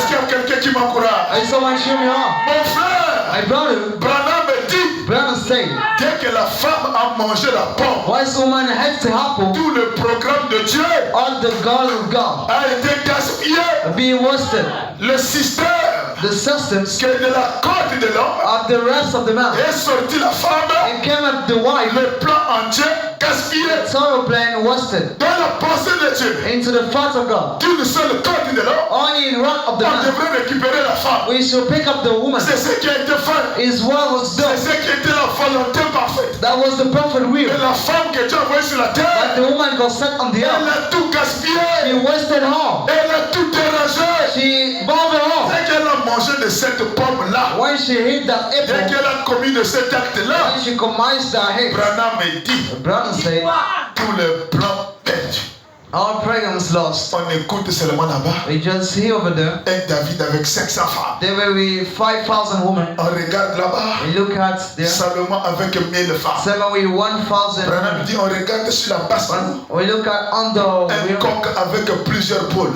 qui m'encourage. And someone cheer me on. Mon frère, My brother, Branham me dit, brother said, dès que la femme a mangé la pomme, once woman has the apple, tout le programme de Dieu all the God of God a été gaspillé. being wasted. Le système The substance que de la côte de l'homme of the rest of the man. est sorti la femme, And came up the wife, le plan entier gaspillé. total plan wasted Dans la pensée de Dieu, into the thoughts of God. d'une seule côte de l'homme, Only in wrath of the on man, devrait récupérer la femme. we should pick up the woman. C'est ce qui a été fait. Is what was C'est done. ce qui était la volonté parfaite. That was the perfect will. Et la femme que Dieu a envoyée sur la But terre, the woman got set on the elle earth. a tout gaspillé. She wasted all. Elle a tout dérangé. She bothered all. Dès qu'elle a mangé de cette pomme-là, When she hit that dès apple, qu'elle a commis de cet acte-là, when she commits that hate, Branham me dit, brother said, tout le plan perdu. all programs lost. On écoute seulement là-bas. We just see over there, Un David avec 500 femmes. there will be 5,000 women. On regarde là-bas. We look at there, Salomon avec 1000 femmes. seven with 1,000 Branham women. dit, on regarde sur la basse cour. We look at on the Un coq avec plusieurs poules.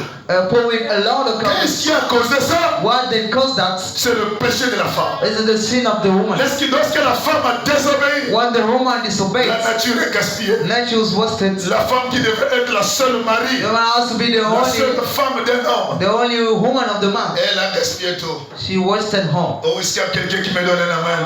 pool with a lot of Qu'est-ce colors. qui a causé ça? What they cause that C'est le péché de la femme. is the sin of the woman. Lorsque la femme a désobéi, When the woman disobeys, la nature est gaspillée. nature is wasted. La femme qui devrait être la seule mari, The woman has to be the la seule only, femme d'un homme, the only woman of the man. elle a gaspillé tout. She wasted home. Oh, est-ce qu'il y a quelqu'un qui me donne la main?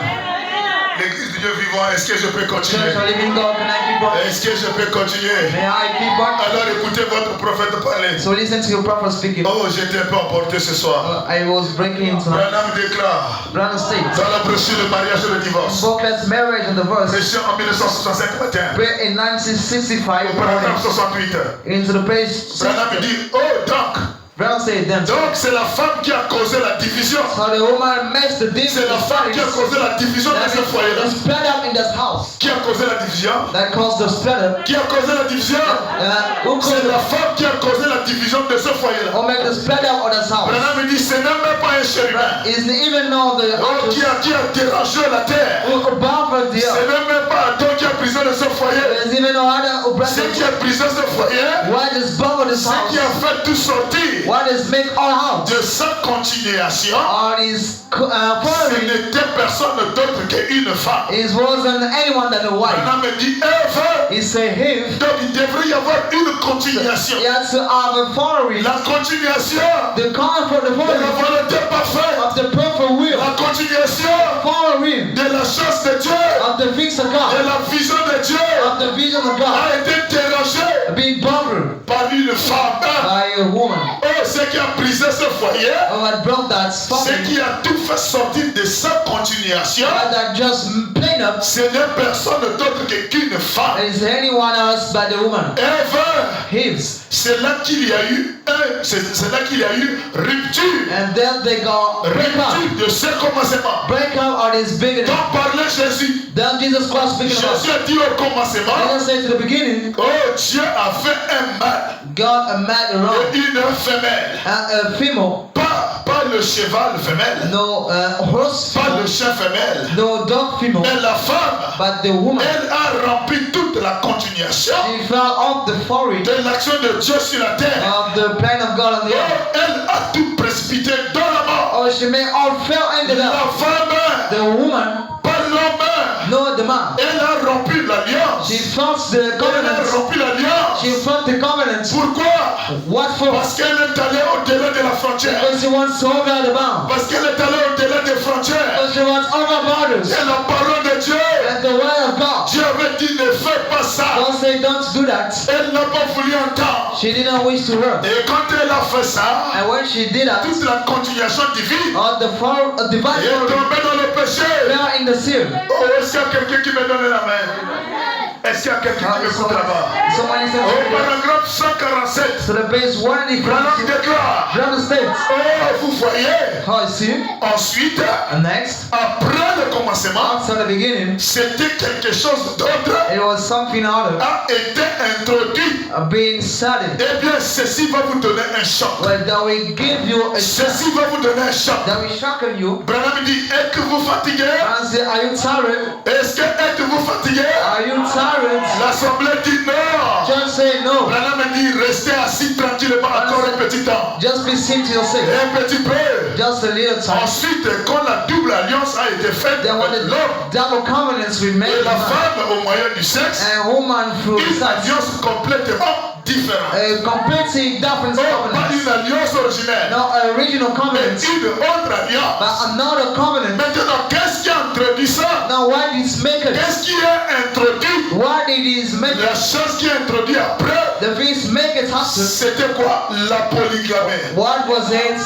L'église du Dieu vivant, est-ce que je peux continuer? Church of living God, can I keep on? Est-ce que je peux continuer? May I keep on? Alors écoutez votre prophète parler. So listen to your prophet speaking. Oh, j'étais un peu emporté ce soir. I was breaking into Branham déclare Brother States. dans la brochure de mariage et le divorce, Booklet's marriage and divorce. prêché en 1965 matin, Pray in 1965 au paragraphe morning 68. into the page. Branham dit, oh donc, Brother said them. donc c'est la femme qui a causé la division. So the woman makes the C'est la femme qui a difference. causé la division de That ce foyer-là. is split up in this house. Qui a causé la division? That caused the split up. Qui a causé la division? Who C'est caused la femme qui a causé la division de ce foyer-là. or make the split up of this house? Branham dit, ce n'est même pas un chérubin. Isn't even know the Oh, qui a dérangé la terre. who bothered the Ce earth. n'est même pas Adam qui a brisé de ce foyer. There's even no other who Ce qui a brisé ce foyer, what is bothered this ce qui a house? fait tout sortir What is make all house? de sa continuation, All is ce following n'était personne d'autre qu'une femme. is wasn't anyone than a wife. Branham me dit, Ève, He said him. donc il devrait y avoir une continuation. He has to have a following. La continuation The comfort, the de la following volonté parfaite. of the perfect will. La continuation Following de la chance de Dieu, of the things of de God. la vision de Dieu Of the vision of God. a été dérangée Being bothered par une femme. by a woman. Oh, ce qui a brisé ce foyer, Who had broke that ce family. qui a tout fait sortir de sa continuation, That just plain up ce n'est personne d'autre qu'une femme. is anyone else but the woman. Ève, Hives. c'est là qu'il y a eu c'est là qu'il y a eu rupture. And then they go break up. Rupture de ce commencement. Break up on his beginning. Donc parlait Jésus. Then Jesus Christ speaking about. Jésus a dit au commencement, Jesus said to the beginning, oh Dieu a fait un mâle God a man around et une femelle. and a female. Pas le cheval femelle, No horse pas female. le chien femelle. No dog female. Mais la femme, But the woman. elle a rempli toute la continuation She fell off the forehead de l'action de Dieu sur la terre. of the plan of God on the earth. Elle a tout précipité dans la mort. Oh, she may all fell ended La up. femme, The woman, pas l'homme, no the man. elle a rompu l'alliance. She felt the Elle a covenant. rompu l'alliance. She felt the covenant. Pourquoi? What for? Parce qu'elle est allée au-delà de la frontière. Because she wants to over the bound. Parce qu'elle est allée au-delà des frontières. Because she wants over borders. Et la parole de Dieu, And the word of God. Dieu avait dit ne fais pas ça. Don't say don't do that. Elle n'a pas voulu entendre. She didn't wish to hurt. Et quand elle a fait ça, And when she did that, toute la continuation divine divine est following tombée dans le péché. fell in the sin. Oh, est-ce qu'il y a quelqu'un qui me donne la main? Est-ce qu'il y a quelqu'un qui m'écoute là-bas? Someone is Au paragraphe 147, to the base one Branham difference. déclare, United States. oh, vous voyez, How is sin? ensuite, And next, après le commencement, after the beginning, c'était quelque chose d'autre it was something other a été introduit. being studied. Eh bien, ceci va vous donner un choc. Well, that will give you a shock. Ceci va vous donner un choc. That will shock you. Branham dit, êtes-vous fatigué? And say, are you tired? Est-ce que êtes-vous fatigué? Are you tired? L'assemblée dit non. Just say no. Branham dit, restez assis tranquillement encore un petit temps. Just be seen to yourself. Un petit peu. Just a little time. Ensuite, quand la double alliance a été faite Then when avec the l'homme double covenants were made et la with man femme au moyen du sexe, and woman through une sex, alliance complètement différente. a completely different Oh, pas covenant. une alliance originelle, Not an original mais covenant, une autre alliance. but another covenant. Maintenant, qu'est-ce qui a introduit ça? Now why did it make it? Qu'est-ce qui est introduit? Why did it make La it? chose qui est introduite après, The things make it happen. c'était quoi? La polygamie. What was it?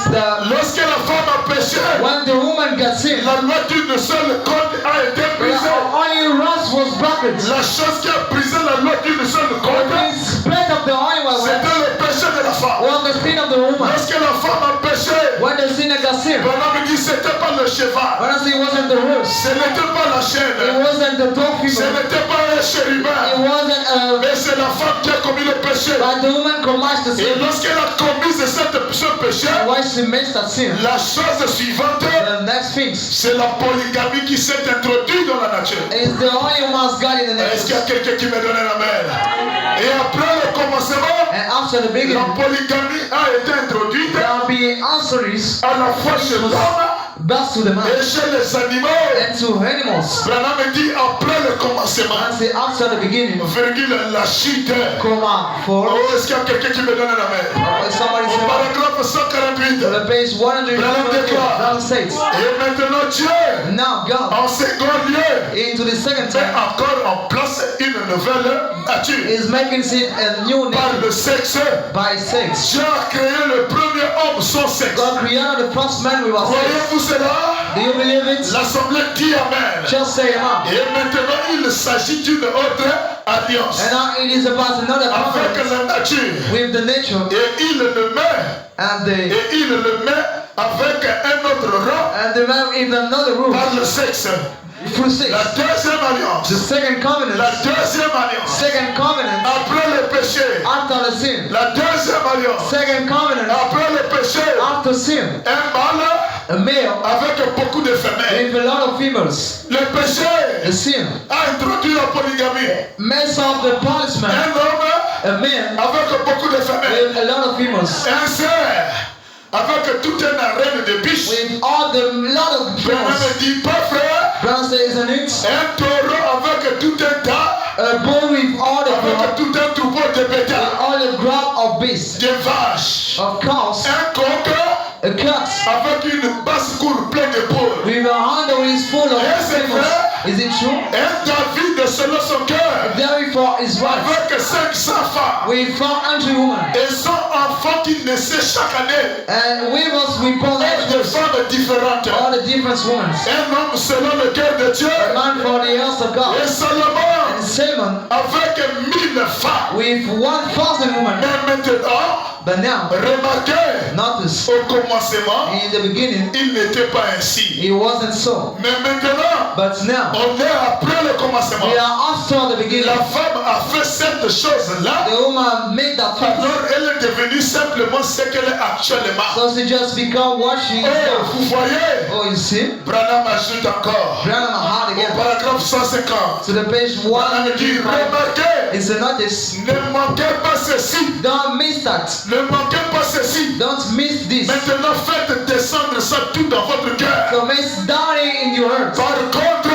Lorsque la femme a péché, When the woman got sick, la loi d'une seule corde a été the brisée. oil rust was broken. La chose qui a brisé la loi d'une seule corde, The split of the oil was c'était le péché de la femme. the sin of the woman. Lorsque la femme a péché, When the sinner got sick, Branham dit c'était pas le cheval, when I say it wasn't the horse, ce n'était pas la it chaîne, wasn't the ce donkey, n'était pas un it chérubin, wasn't mais c'est la femme qui a commis le péché. but the woman committed the Et sin. lorsqu'elle a commis ce péché, And why she makes that sin? la chose suivante, The next thing c'est la polygamie qui s'est introduite dans la nature. is the oil man's God in the Est-ce qu'il y a next. quelqu'un qui me donne la main? Et après le commencement, And after the la beginning, polygamie a été introduite there will be answers à la fois chez l'homme back to the man et chez les animaux. and to animals. Branham dit après le commencement, And say after the beginning, virgule, la chute. comma, for. Oh, est-ce qu'il y a quelqu'un qui me donne la main? Somebody Au said, paragraphe 148. the page 100 states. Et maintenant Dieu, Now God, en second lieu, into the second met time, encore en place une nouvelle nature. is making it a new Par name le sexe, by sex. Dieu a créé le premier homme sans sexe. God created the first man with a sex. Croyez-vous cela? Do you believe it? L'Assemblée dit Amen. Just say amen. Et maintenant, il s'agit d'une autre alliance And now it is about another avec covenant la nature. with the nature Et il le met, and avec un autre rang the man in another room par le sexe. through sex. La deuxième alliance. The second La covenant, deuxième alliance. second covenant Après le péché. after the sin. La deuxième alliance. Second covenant Après le péché. after sin. Un mâle A male avec beaucoup de femelles. with a lot of females. Le péché The sin a introduit la polygamie. mess up the policeman. Un homme A man avec beaucoup de femelles. with a lot of females. Un cerf avec tout un arène de biches. With all the lot of Branham females. dit pas frère. Brown says, isn't it? Un taureau avec tout un tas. A bull with all the Avec crop, tout un troupeau de bétail. with all the crop of beasts, Des vaches. of cows, Un coq a cat avec une basse cour pleine d'épaules. with a hand that is full of Yes, it's females. right. Is it true? Un David selon son cœur. Therefore, his wife Avec 500 femmes. with 400 women, Et 100 enfants qui naissaient chaque année. and with us we born Et des femmes différentes. all the different women. Un homme selon le cœur de Dieu. A man for the house of God, Et Salomon and Simon avec 1000 femmes. with 1,000 women. Mais maintenant, But now, remarquez, notice, au commencement, in the beginning, il n'était pas ainsi. it wasn't so. Mais maintenant, But now, on est après le commencement. we are after the beginning. La femme a fait cette chose-là. The woman made that thing. Alors elle est devenue simplement ce qu'elle est actuellement. So she just become what she is Oh, now. vous voyez, Oh, you see? Branham ajoute encore. Branham hard Au again. paragraphe 150. To the page Branham dit, 155. remarquez, It's a notice. ne manquez pas ceci. Don't miss that. Ne manquez pas ceci. Don't miss this. Maintenant, faites descendre ça tout dans votre cœur. So miss down in your heart. Par contre,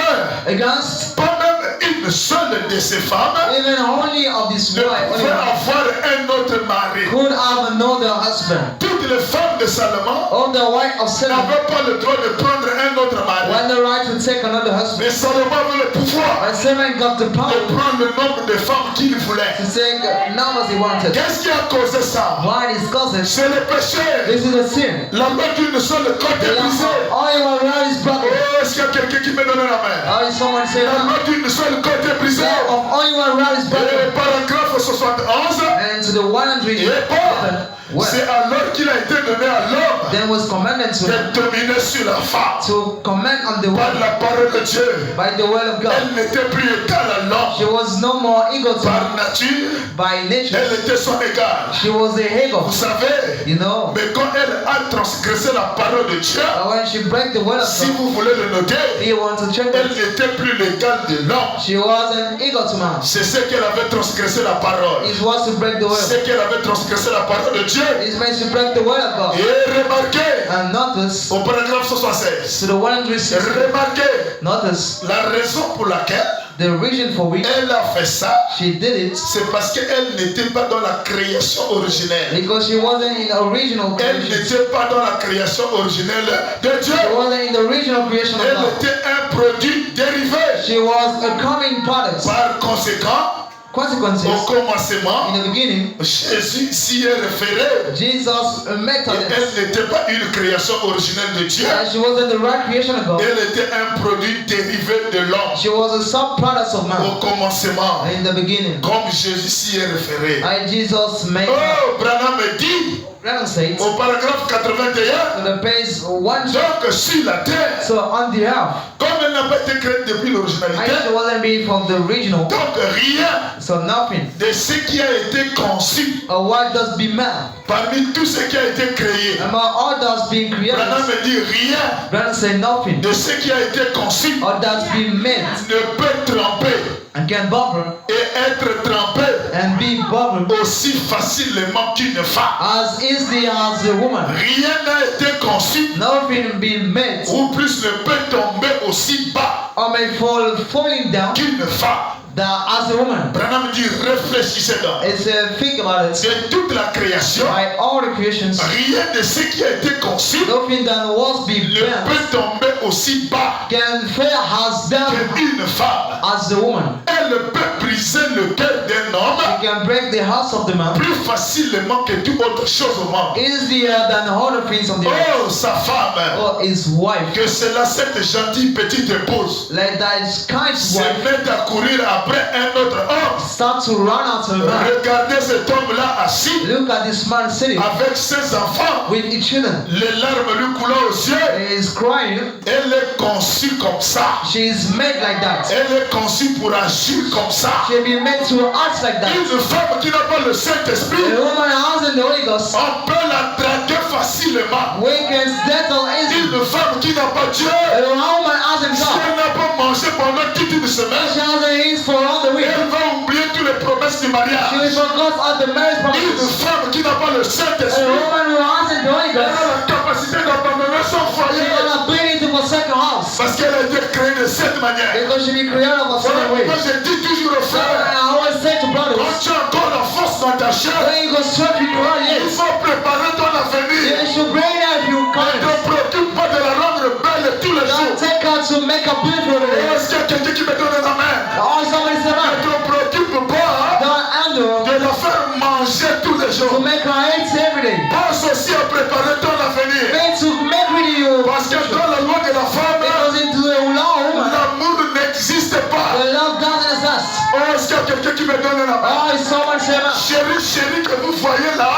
Against pas même une seule de ces femmes even only of this ne wife pouvait avoir un autre mari. could have another husband. Toutes les femmes de Salomon All the wife of Solomon n'avaient pas le droit de prendre un autre mari. had the right to take another husband. Mais Salomon avait le pouvoir But Solomon got the de power prendre le nombre de femmes qu'il voulait. to take numbers he wanted. Qu'est-ce qui a causé ça? Why discuss it? C'est le péché. This is a sin. La main d'une seule côte The est brisée. all you are around is broken. Oh, est-ce qu'il y a quelqu'un qui me donne la main? How is someone say La that? main d'une seule côte est brisée. Of all you are around is Et broken. le paragraphe 71. And to the 100 Et bon, well, c'est alors qu'il a été donné à l'homme then was commanded to de dominer sur la femme command on the par woman la parole de Dieu. by the word of God. Elle n'était plus égale à l'homme. She was no more equal to Par nature, by nature. elle était son égale. She was a equal. Vous savez, You know, mais quand elle a transgressé la parole de Dieu, when she break the word of si God, vous voulez le noter, you want to check elle it. n'était plus l'égale de l'homme. She wasn't equal to man. C'est ce qu'elle avait transgressé la parole. It was to break the word. C'est qu'elle avait transgressé la parole de Dieu. It meant to break the word of God. Et remarquez, And notice au paragraphe 76, to the 106. remarquez Notice la raison pour laquelle the reason for which elle a fait ça, she did it c'est parce qu'elle n'était pas dans la création originelle. because she wasn't in the original Elle creation. n'était pas dans la création originelle de Dieu. She wasn't in the original creation of Elle God. était un produit dérivé. She was a coming product. Par conséquent, Consequences, au commencement, in the beginning, Jésus s'y est référé. Jesus met Et on elle n'était pas une création originelle de Dieu. and she wasn't the right creation of God. Elle était un produit dérivé de l'homme. She was a sub-product of Au man commencement, in the beginning. comme Jésus s'y est référé. And Jesus made Oh, Branham dit Branham says au paragraphe 81, on the page 1. donc sur la terre, So on the earth, comme elle n'a pas été créée depuis l'originalité, and she wasn't made from the original. donc rien So nothing. de ce qui a été conçu Or what does be man? parmi tout ce qui a été créé. Among all that's been Branham created, dit rien Branham said nothing. de ce qui a été conçu Or that's been made ne peut tremper and can bubble et être trempé and be bubble aussi facilement qu'une femme. as easily as a woman. Rien n'a été conçu Nothing been made ou plus ne peut tomber aussi bas or may falling down qu'une femme. that as a woman. Branham dit réfléchissez donc. It's a think about it. De toute la création, By all the creations, rien de ce qui a été conçu nothing that was be ne bent peut tomber aussi bas can fail as them qu'une femme. as the woman. Elle peut briser le cœur d'un homme She can break the heart of the man plus facilement que toute autre chose au monde. easier than other things on the earth. Oh, sa femme, Or his wife. que cela, cette gentille petite épouse, Like that kind se wife met à courir après un autre homme. start to run out of her man. Regardez cet homme-là assis Look at this man sitting avec ses enfants, with his children. les larmes lui coulant aux yeux. He is crying. Elle est conçue comme ça. She is made like that. Elle est conçue pour agir comme ça. She be made to act like that. Une femme qui n'a pas le Saint-Esprit, A woman has in the Holy Ghost. on peut la traquer facilement. We can settle easy. Une femme qui n'a pas Dieu, A woman has in si God. elle n'a pas mangé pendant toute une semaine, She has a ease for all the week. elle va oublier toutes les promesses du She will mariage. forget all the marriage Une promises. femme qui n'a pas le A Saint-Esprit, woman who has in the Holy elle a Ghost. la capacité d'abandonner son She's foyer gonna bring it to forsake her house. parce qu'elle a été créée de cette manière. Because she be created of a certain way. Moi, je dis toujours aux So frères, I always say to quand brothers, tu as encore la force dans ta chair, when you go straight with your heart, il yes. faut préparer ton You avenir. should bring her if you Ne can. te préoccupe pas de la rendre belle tous les Don't jours. take her to make a beautiful day. Est-ce qu'il y a quelqu'un qui me donne la main? Or somebody say, Ne man, te préoccupe pas don't handle de la faire manger tous les to jours. make her eat every day. Pense aussi à préparer ton avenir. Meant to make with you. Parce que dans la loi de la femme, Because into the law, woman, l'amour n'existe pas. the love doesn't exist. Oh, est-ce qu'il y a quelqu'un qui me donne la main? Oh, is someone say, man, Chérie, chérie, que vous voyez là,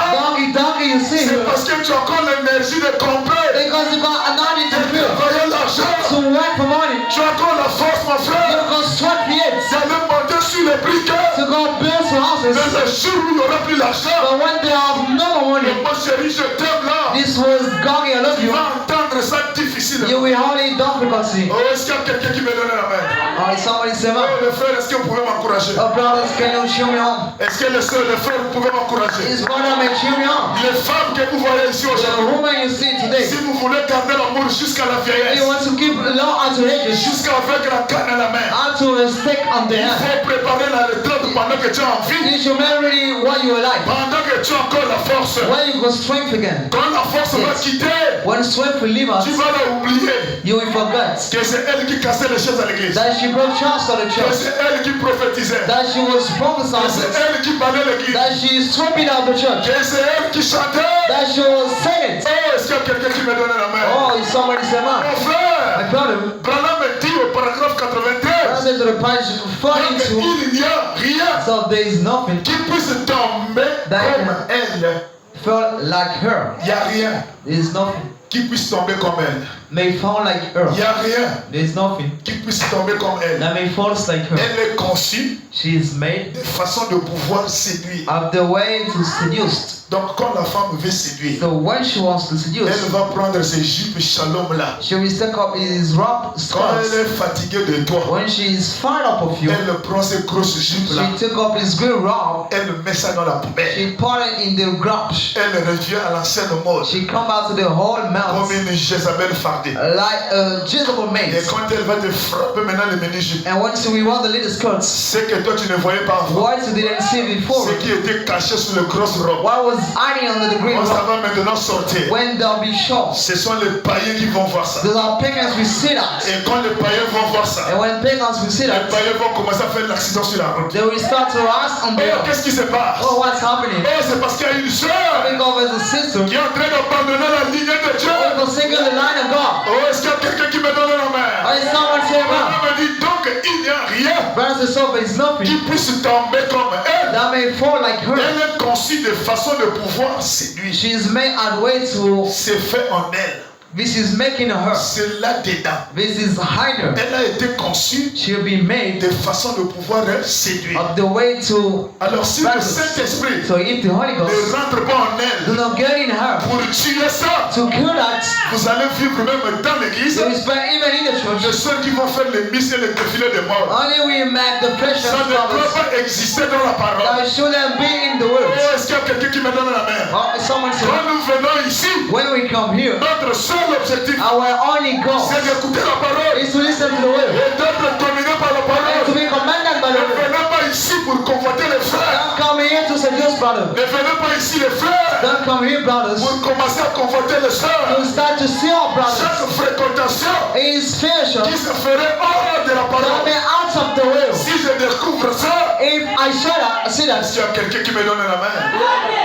doggy, you see c'est her. parce que tu as encore l'énergie de compter, Because you got anointing to de feel. travailler l'argent. To work for money. Tu as encore la force, mon You frère, go straight for it. d'aller monter sur les briquets. To go build some houses. Mais le jour où il n'y aura plus l'argent, But when they have no more money, mon chéri, je t'aime là. this was doggy, I love Tu you. vas entendre ça difficile. You will only difficulty. Oh, est-ce qu'il y a quelqu'un qui me donne la main? Oh, is somebody say, Oh, man, les frères, est-ce que vous pouvez m'encourager? oh, brothers, can you cheer me on? Est-ce que les soeurs, les frères, vous pouvez m'encourager? His brother may cheer me on. Les femmes que vous voyez ici The aujourd'hui, woman you see si today, vous voulez garder l'amour jusqu'à la you vieillesse, want to keep law unto ages, jusqu'à avec la canne à la main, unto a stick on the il hand. faut préparer la retraite pendant que tu as envie, You should marry what you like. pendant que tu as encore la force. When you go strength again, Quand la force va Yes. quitter, when strength will leave tu us, vas l'oublier you will forget que c'est elle qui cassait les choses à l'église, that she brought trust to the que church, c'est elle qui prophétisait, that she was que c'est prophesying, elle qui parlait l'église, that she swept out the church, que c'est elle qui chantait. that she was singing. Oh, est-ce qu'il y a quelqu'un qui me donne la main? Oh, is somebody say, Mon man, I frère, brought him. Branham me dit au paragraphe 93 I said to the page 42, qu'il n'y a rien so there is nothing qui puisse tomber That- comme elle felt like her. Il n'y a rien There is nothing. qui puisse tomber comme elle. May fall like her. Il n'y a rien There is nothing qui puisse tomber comme elle. that may fall like her. Elle est conçue She is made de façon de pouvoir séduire. of the way to seduce. Donc quand la femme veut séduire, So when she wants to seduce, elle va prendre ses jupes shalom là. she will take up his rough Quand skirts. elle est fatiguée de toi, When she is fed up of you, elle prend ses grosses jupes là. she took up his good robe. Elle met ça dans la poubelle. She put it in the garbage. Elle revient à l'ancienne mode. She come out to the whole Comme mouth une Jézabel fardée. like a Jezebel Et maid. quand elle va te frapper maintenant le menu-jupe, And once we want the little skirts, ce que toi tu ne voyais pas avant, what you didn't see before, ce qui était caché sous le grosse robe, what was hiding under the green quand ça robe, va maintenant sortir, when they'll be shown, ce sont les païens qui vont voir ça. those are pagans will see that. Et quand les païens vont voir ça, And when pagans will see les that, païens vont commencer à faire l'accident sur la route. they will start to ask on Oh, their, qu'est-ce qui se passe? oh, what's happening? Oh, c'est parce qu'il y a une sœur Because as a sister, qui est en train d'abandonner la lignée de Dieu. oh, forsaking the line of God. Oh, est-ce qu'il y a quelqu'un qui me donne la main? Oh, is someone saying, On man, me dit donc il n'y a rien brothers and sisters, there is qui nothing puisse tomber comme elle. that may fall like her. Elle est conçue de façon de pouvoir séduire. She is made and way to, C'est fait en elle. this is making her, C'est là-dedans. this is hiding her. Elle a été conçue She'll be made de façon de pouvoir séduire. of the way to, Alors si le Saint-Esprit so if the Holy ne Ghost rentre pas en do elle not get in her pour tuer ça, to kill that, vous allez vivre même dans l'église you will spend even in the de church, ceux qui vont faire les misses et les défilés de mort. only we make the precious Ça ne doit promise pas exister dans la parole. that shouldn't be in the Oh, world. est-ce qu'il y a quelqu'un qui me donne la main? Oh, someone said, Quand nous venons ici, when we come here, notre seul objectif, our only goal c'est d'écouter la parole is to listen to the word et d'être dominé par la and to parole. be commanded by the Ne word. venez pas ici pour convoiter les frères. Don't come here to seduce brothers. Ne venez pas ici les frères Don't come here, brothers, pour commencer à convoiter les sœurs. to start to see our brothers. Chaque fréquentation It is spiritual. qui se ferait hors de la Don't parole. be out of the will. Si je découvre ça, If I see that, est-ce qu'il y a quelqu'un qui me donne la main?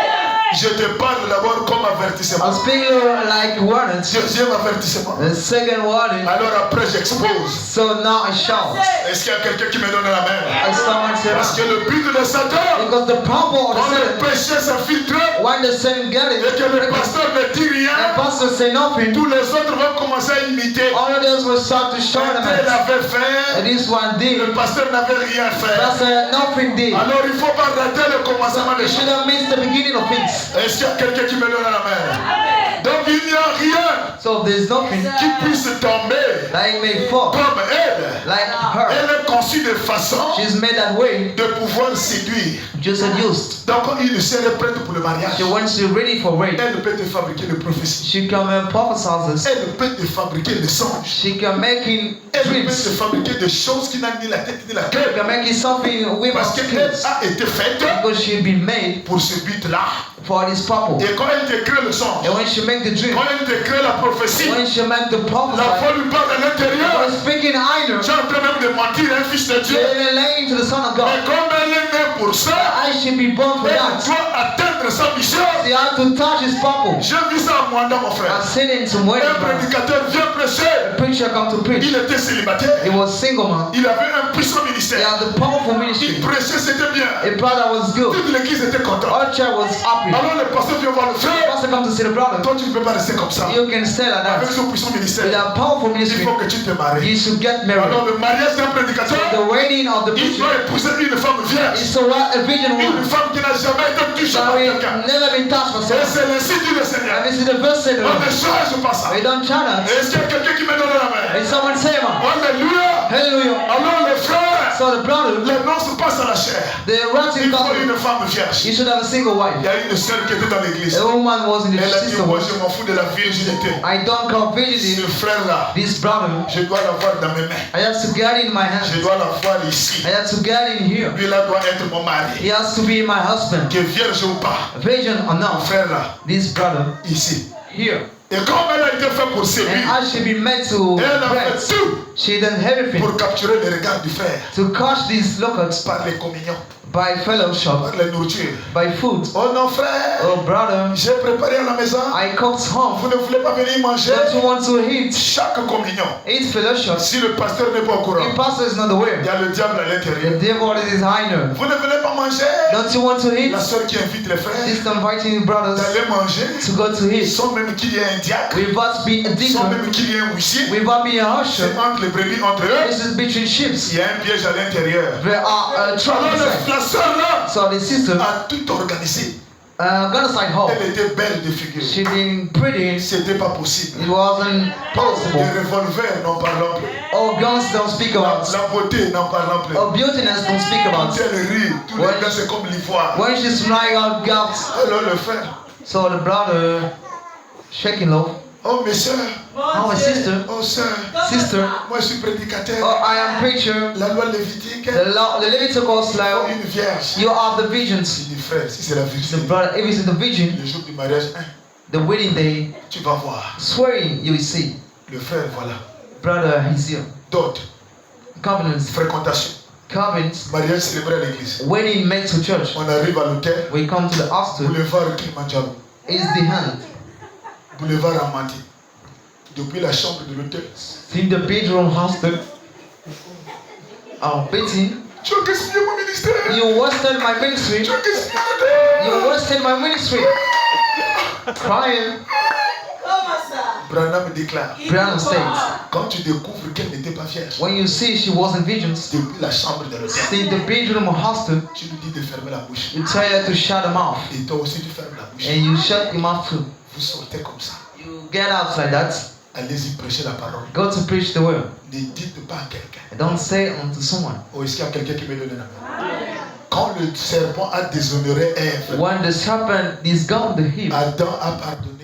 Je te parle d'abord comme avertissement. I'll speak like warnings. Deuxième avertissement. The second warning. Alors après j'expose. So now I shout. Est-ce qu'il y a quelqu'un qui me donne la main? As someone Parce said, que le but de Satan, because the problem of quand the le sin, péché s'infiltre when the sin get et it, que le pasteur ne dit and rien, pastor say nothing, tous les autres vont commencer à imiter. all of those will start to show them. Tel avait And fait, this one did. le pasteur n'avait rien fait. Pastor nothing did. Alors il ne faut pas rater le commencement You des choses. shouldn't miss the beginning of things. Est-ce qu'il y a quelqu'un qui me donne la main? Donc il n'y a rien So there's nothing qui puisse tomber that it may fall comme elle. like her. Elle est conçue de façon She's made that way, de pouvoir séduire. just seduced. Donc il serait prête pour le mariage. So when she's ready for rape, Elle peut te fabriquer les prophéties. she can prophesy this. Elle peut te fabriquer les songes. She can make in Elle peut te dreams. fabriquer des choses qui n'ont ni la tête ni la She queue. can make it something women's Parce qu'elle skills. a été faite Because she'll be made pour ce but-là. for this purpose. Et quand elle te crée le songe, And when she make the dream, quand elle te crée la prophétie, when she make the la prophecy, foi lui parle à l'intérieur. or speaking either, Tu es en train même de mentir à un fils de Dieu. they will lay into the Son of Mais God. comme elle est née pour ça, I should be born for elle that. doit atteindre sa mission. She had to touch his purpose. J'ai vu ça à Mwanda, mon frère. I've seen it in wedding. Un prédicateur vient prêcher. A preacher come to preach. Il était célibataire. He was single man. Il avait un puissant He ministère. had the powerful Il ministry. prêchait, c'était bien. A brother was good. Toute l'église était contente. All church was happy. Alors le pasteur vient voir le frère. Pastor come to see the brother. Toi, tu ne peux pas rester comme ça. You can stay like Avec that. ce puissant With ministère, a powerful il ministry, faut que tu te maries. you should get married. Alors le mariage d'un prédicateur, The wedding of the il preacher doit épouser une femme vierge. is to what a virgin Une woman. femme qui n'a jamais été touchée That par we quelqu'un. never been touched by Et someone. c'est ainsi dit le Seigneur. And this is the verse said. On ne change pas ça. We don't chant that. Est-ce qu'il y a quelqu'un qui me donne la main? And someone say, man, Alléluia. hallelujah. Alors les frères, So the brother, les noces passent à la chair. the Il rising faut couple, une femme vierge. you should have a single wife. Il y a une sœur qui était dans l'église. A woman was in the Elle a dit, sister moi was. je m'en fous de la virginité. I don't call Ce virginity. frère-là, This brother, je dois l'avoir dans mes mains. I have to get it in my Je hand. dois l'avoir ici. I have to get in here. Lui là doit être mon mari. He has to be my husband. Que vierge ou pas. Virgin or Mon not, frère-là, this brother ici. here. Et comme elle a été faite pour And séduire, I should be meant to elle a pray. fait tout She done everything pour capturer le regard du frère to catch these locusts par les communions. by fellowship, par la nourriture. by food. Oh non, frère, Oh brother, j'ai préparé à la maison. I cooked home. Vous ne voulez pas venir manger Don't you want to eat? chaque communion? Eat fellowship. Si le pasteur n'est pas au courant, If pastor is not il aware, y a le diable à the l'intérieur. devil is hiding. Vous ne voulez pas manger? Don't you want to eat? La soeur qui invite les frères Just inviting your brothers d'aller manger, to go to eat. sans même qu'il y ait un diacre, Without being a sans deacon, même qu'il y ait un huissier. without being a usher. C'est entre les brebis, entre eux. This is between ships. Il y a un piège à l'intérieur. There are trouble Alors inside. la soeur là So the sister, a tout organisé. gonna side home. Elle était belle de figure. She been pretty. C'était pas possible. It wasn't Les possible. revolvers n'en parlons plus. Oh, guns don't speak about. La beauté n'en parlons plus. Oh, beautiness don't speak about. Quand elle rit, tous les Ouais. gars c'est comme l'ivoire. When she's flying out gaps, Alors le frère, so the brother shaking low. oh mes soeurs, Oh, my sister, oh sœurs, sister. moi je suis prédicateur. Oh, I am preacher. La loi lévitique, The Leviticus oh, law. une vierge. You are the visions. Il dit frère, si c'est la The vérité, brother, if it's the vision, le jour du mariage, the wedding day, tu vas voir. swearing, you will see. Le frère, voilà. Brother, he's here. Dot, Covenants, fréquentation, covenants, mariage célébré à l'église. wedding made to church. On arrive à l'hôtel, We come to the hostel. boulevard Kilimanjaro, Is the hand. boulevard Amati. Depuis la chambre de l'hôtel. In the bedroom hostel. Oh, Betty, Tu as gaspillé mon ministère. you wasted my ministry. Tu as gaspillé mon ministère. You wasted my ministry. Crying. Branham déclare, Brown states, quand tu découvres qu'elle n'était pas vierge, when you see she wasn't visions, depuis la chambre de l'hôtel, see the bedroom hostel, tu lui dis de fermer la bouche. you tell her to shut her mouth. Et toi aussi tu fermes la bouche. And you shut your mouth too. Vous sortez comme ça. You get out like that. Allez-y prêcher la parole. Go to preach the word. Ne dites pas à quelqu'un. And don't say unto someone. Oh, est-ce qu'il y a quelqu'un qui me donne la main? Quand le serpent a déshonoré Ève, When the serpent is gone the hip, Adam a pardonné.